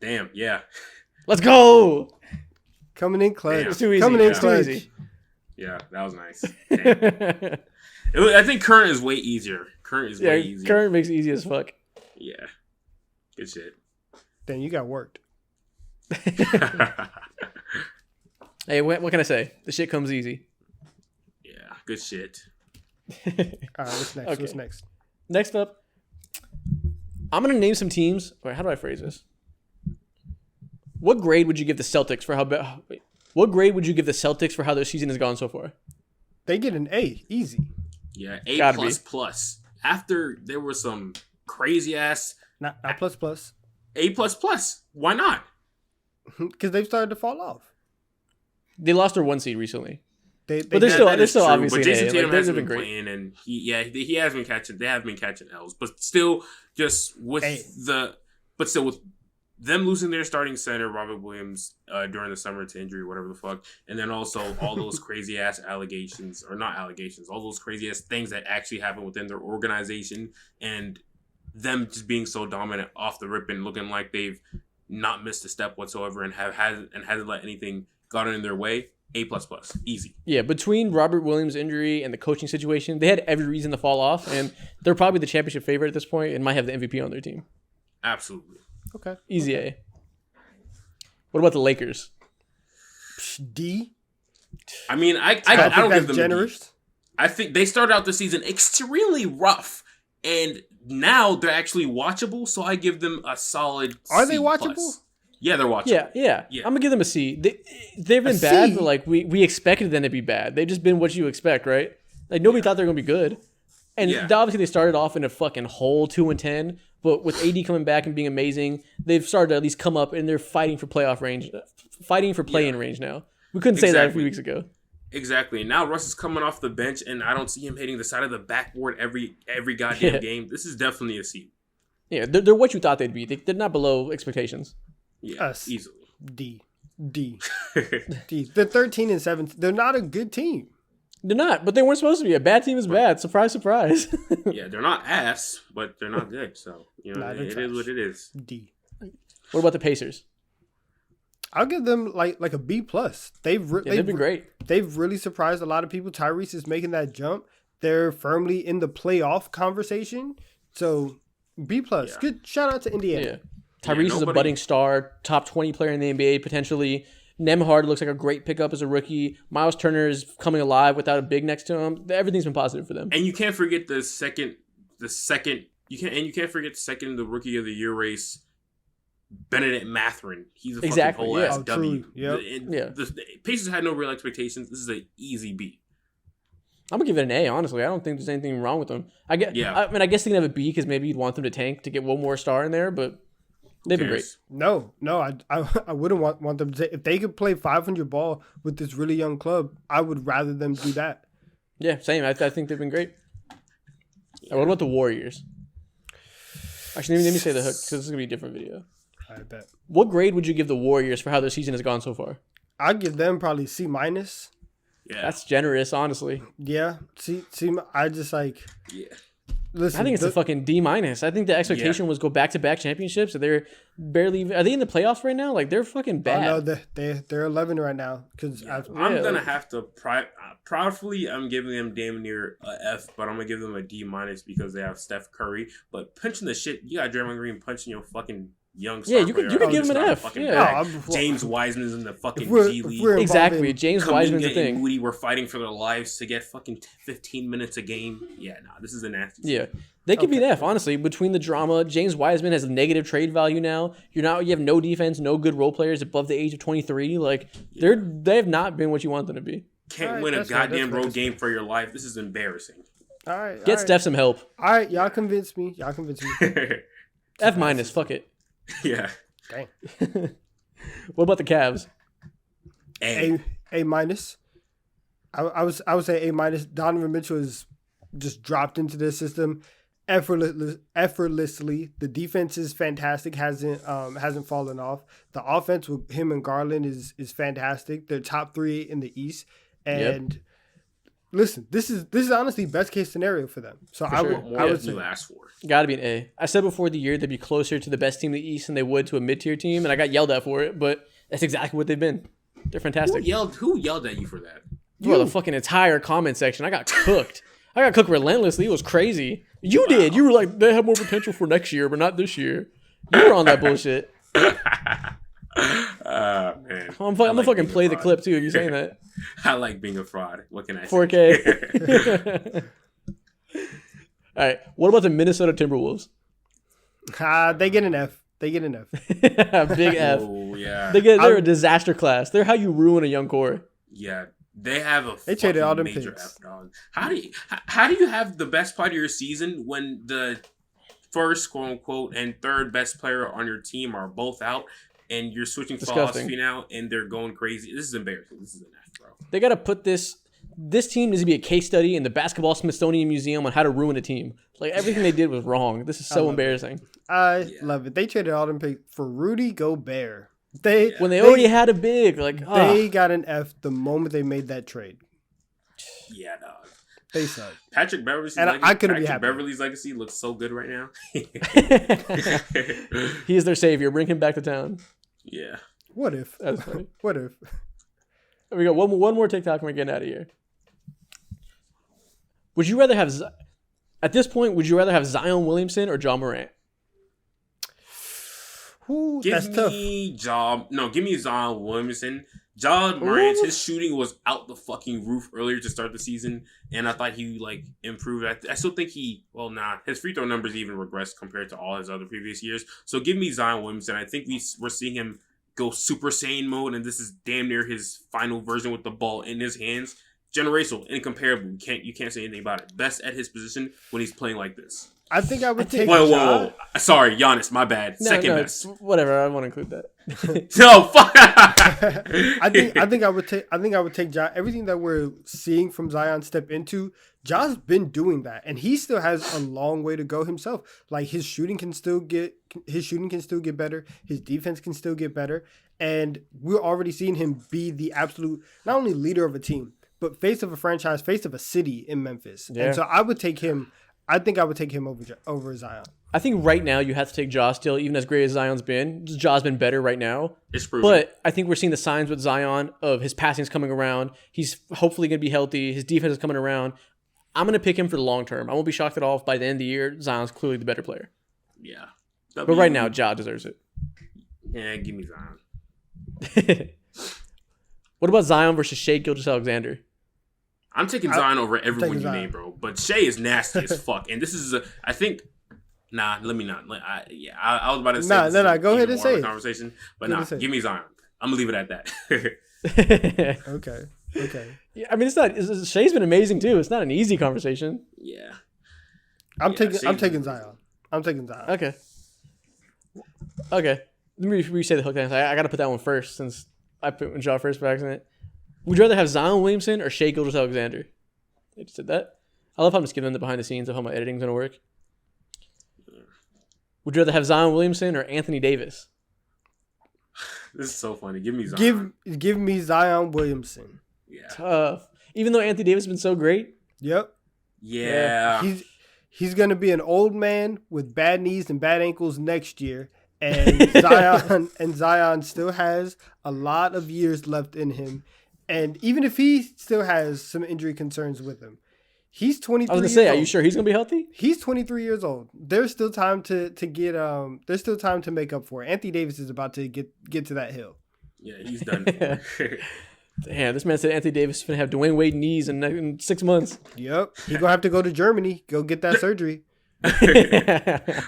Damn, yeah. Let's go. Coming in clutch. It's too easy. Coming in It's clutch. too easy. Yeah, that was nice. I think current is way easier. Way easier. Current makes it easy as fuck. Yeah. Good shit. Then you got worked. Hey, what can I say? The shit comes easy. Yeah, good shit. All right, what's next? Okay. What's next? Next up, I'm gonna name some teams. Wait, how do I phrase this? What grade would you give the Celtics for What grade would you give the Celtics for how their season has gone so far? They get an A, easy. Yeah, A Gotta plus be. plus. After there were some crazy ass Not plus plus. A plus plus. Why not? Because they've started to fall off. They lost their 1 seed recently. They But they're still That is still true, obviously but Jason an A. Tatum Like, hasn't they've been been great. playing, and he has been catching. They have been catching L's, but still, just with with them losing their starting center, Robert Williams, during the summer to injury, whatever the fuck, and then also all those crazy ass allegations, or not allegations, all those crazy ass things that actually happen within their organization, and them just being so dominant off the rip and looking like they've not missed a step whatsoever and hasn't let anything gotten in their way. A plus plus, easy. Yeah, between Robert Williams' injury and the coaching situation, they had every reason to fall off, and they're probably the championship favorite at this point and might have the MVP on their team. Absolutely. Okay. Easy A. What about the Lakers? D. I mean, I think don't that's give them generous. A B. I think they started out the season extremely rough, and now they're actually watchable. So I give them a solid. Are C they watchable? plus. Yeah, they're watchable. Yeah. Yeah. I'm gonna give them a C. They've been A bad, C? but like we expected them to be bad. They've just been what you expect, right? Like nobody thought they were gonna be good, and obviously they started off in a fucking hole 2-10. But with AD coming back and being amazing, they've started to at least come up and they're fighting for playoff range, fighting for play-in range now. We couldn't say that a few weeks ago. Exactly. Now Russ is coming off the bench, and I don't see him hitting the side of the backboard every goddamn game. This is definitely a C. Yeah, they're what you thought they'd be. They're not below expectations. Yeah, Us. easily. D. They're 13 and 17. They're not a good team. They're not, but they weren't supposed to be. A bad team is bad. Surprise, surprise. Yeah, they're not ass, but they're not good. So it is what it is. D. What about the Pacers? I'll give them like a B plus. They've They've been great. They've really surprised a lot of people. Tyrese is making that jump. They're firmly in the playoff conversation. So B plus. Yeah. Good shout out to Indiana. Yeah. Tyrese is a budding star, top 20 player in the NBA potentially. Nemhard looks like a great pickup as a rookie. Miles Turner is coming alive without a big next to him. Everything's been positive for them. And you can't forget the second you can't forget the second in the rookie of the year race, Benedict Mathurin. He's a fucking whole ass Oh, W. true. Yep. The Pacers had no real expectations. This is an easy B. I'm gonna give it an A. Honestly, I don't think there's anything wrong with them. I guess they can have a B because maybe you'd want them to tank to get one more star in there, but they've been great. No, I wouldn't want them to say, if they could play 500 ball with this really young club, I would rather them do that. Yeah, same. I think they've been great. What about the Warriors? Actually, let me say the hook because this is gonna be a different video. I bet. What grade would you give the Warriors for how their season has gone so far? I'd give them probably C minus. Yeah. That's generous, honestly. Yeah. See, I just like. Yeah. Listen, I think it's a fucking D minus. I think the expectation was go back-to-back championships. They're barely. Are they in the playoffs right now? Like they're fucking bad. Oh, no, they're 11 right now. Because I'm gonna have to proudly. I'm giving them damn near a F, but I'm gonna give them a D minus because they have Steph Curry. But punching the shit, you got Draymond Green punching your fucking young Yeah, star you could player. give him an Not F. fucking Yeah. back. Oh, James Wiseman's in the fucking we're- G if League. we're- Exactly. James Wiseman's a Kuminga thing. and Moody were fighting for their lives to get fucking 15 minutes a game. Yeah, nah, this is a nasty. Yeah. They could be an F, honestly. Between the drama, James Wiseman has negative trade value now. You have no defense, no good role players above the age of 23. Like they have not been what you want them to be. Can't All right, win a that's fair, goddamn that's fair, road that's game for your life. This is embarrassing. All right. Get Steph some help. All right, y'all convinced me. F minus, fuck it. Yeah. Dang. What about the Cavs? A minus. I would say A minus. Donovan Mitchell is just dropped into the system effortlessly. The defense is fantastic. Hasn't fallen off. The offense with him and Garland is fantastic. They're top 3 in the East. And listen, this is honestly best case scenario for them. So I would say you asked for. Gotta be an A. I said before the year they'd be closer to the best team in the East than they would to a mid-tier team, and I got yelled at for it, but that's exactly what they've been. They're fantastic. Who yelled at you for that? Bro, the fucking entire comment section. I got cooked. I got cooked relentlessly. It was crazy. You did. You were like, they have more potential for next year, but not this year. You were on that bullshit. Man. I'm gonna fucking play the clip too if you're saying that. I like being a fraud. What can I say? 4K. All right. What about the Minnesota Timberwolves? they get an F. Big F. Oh yeah. They're a disaster class. They're how you ruin a young core. Yeah. They have a They traded all them major picks. F, dog. How do you have the best part of your season when the first quote unquote and third best player on your team are both out and you're switching philosophy now and they're going crazy? This is embarrassing. This is an F, bro. They gotta put this team needs to be a case study in the Basketball Smithsonian Museum on how to ruin a team. Like everything they did was wrong. This is so embarrassing. I love it. They traded all them picks for Rudy Gobert. When they already had a big, they got an F the moment they made that trade. Yeah, dog. They suck. Patrick Beverly's And legacy, I couldn't be happy. Beverly's legacy looks so good right now. He is their savior. Bring him back to town. Yeah. What if? That's funny. What if? We got one more TikTok and we're getting out of here. Would you rather have, at this point, Zion Williamson or John Morant? Ooh, Give that's me Zion Williamson. John Morant, his shooting was out the fucking roof earlier to start the season, and I thought he improved. I still think his free throw numbers even regressed compared to all his other previous years. So give me Zion Williamson. I think we're seeing him go Super Saiyan mode, and this is damn near his final version with the ball in his hands. Generational, incomparable. You can't say anything about it. Best at his position when he's playing like this. I think I would take. Whoa! Sorry, Giannis. My bad. Second best. Whatever. I want to include that. No, fuck. I think I would take Ja. Everything that we're seeing from Zion step into, Ja's been doing that, and he still has a long way to go himself. Like his shooting can still get better. His defense can still get better, and we're already seeing him be the absolute not only leader of a team, but face of a franchise, face of a city in Memphis. Yeah. And so I would take him. I think I would take him over Zion. I think right now you have to take Ja still, even as great as Zion's been. Ja's been better right now. It's proven. But I think we're seeing the signs with Zion of his passing's coming around. He's hopefully going to be healthy. His defense is coming around. I'm going to pick him for the long term. I won't be shocked at all if by the end of the year, Zion's clearly the better player. Yeah. But right now, Ja deserves it. Yeah, give me Zion. What about Zion versus Shai Gilgeous-Alexander? I'm taking Zion over everyone you name, bro. But Shai is nasty as fuck. And this is, I think, let me not. I was about to say. No. Go ahead and say it. Conversation, but give me Zion. I'm gonna leave it at that. Okay. Yeah, I mean, Shai's been amazing too. It's not an easy conversation. Yeah. I'm taking Zion. Okay. Let me re-say the hook then. I got to put that one first since I put Ja first by accident. Would you rather have Zion Williamson or Shai Gilgeous-Alexander? I just said that. I love how I'm just giving them the behind the scenes of how my editing's gonna work. Would you rather have Zion Williamson or Anthony Davis? This is so funny. Give me Zion. Give me Zion Williamson. Yeah. Tough. Even though Anthony Davis has been so great. Yep. Yeah. He's gonna be an old man with bad knees and bad ankles next year. And Zion still has a lot of years left in him. And even if he still has some injury concerns with him, He's 23. I was gonna say, are you sure he's gonna be healthy? He's 23 years old. There's still time to get There's still time to make up for it. Anthony Davis is about to get to that hill. Yeah, he's done. Damn, this man said Anthony Davis is gonna have Dwayne Wade knees in 6 months. Yep, he gonna have to go to Germany, go get that surgery. Or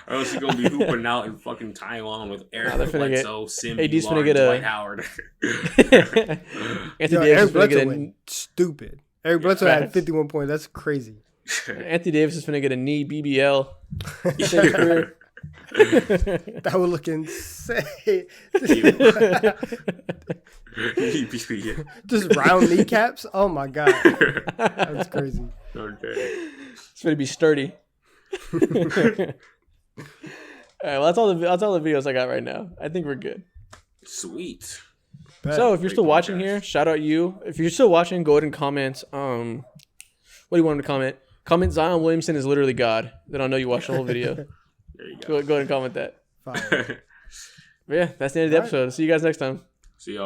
else he's gonna be hooping out in fucking Taiwan with Eric Bledsoe, Simby, AD's Lawrence, finna get Dwight Howard. Yo, Anthony Davis Eric is finna Bledsoe get went stupid. Eric Bledsoe had 51 points. That's crazy. Anthony Davis is finna get a knee BBL. That would look insane. Just round kneecaps. Oh my god, that's crazy. Okay, it's gonna be sturdy. All right, well, that's all the videos I got right now. I think we're good. Sweet. So if you're still watching here, shout out you. If you're still watching, go ahead and comment. What do you want him to comment? Comment Zion Williamson is literally God. Then I'll know you watched the whole video. There you Go ahead and comment that. Fine. But yeah, that's the end of the episode. See you guys next time. See y'all.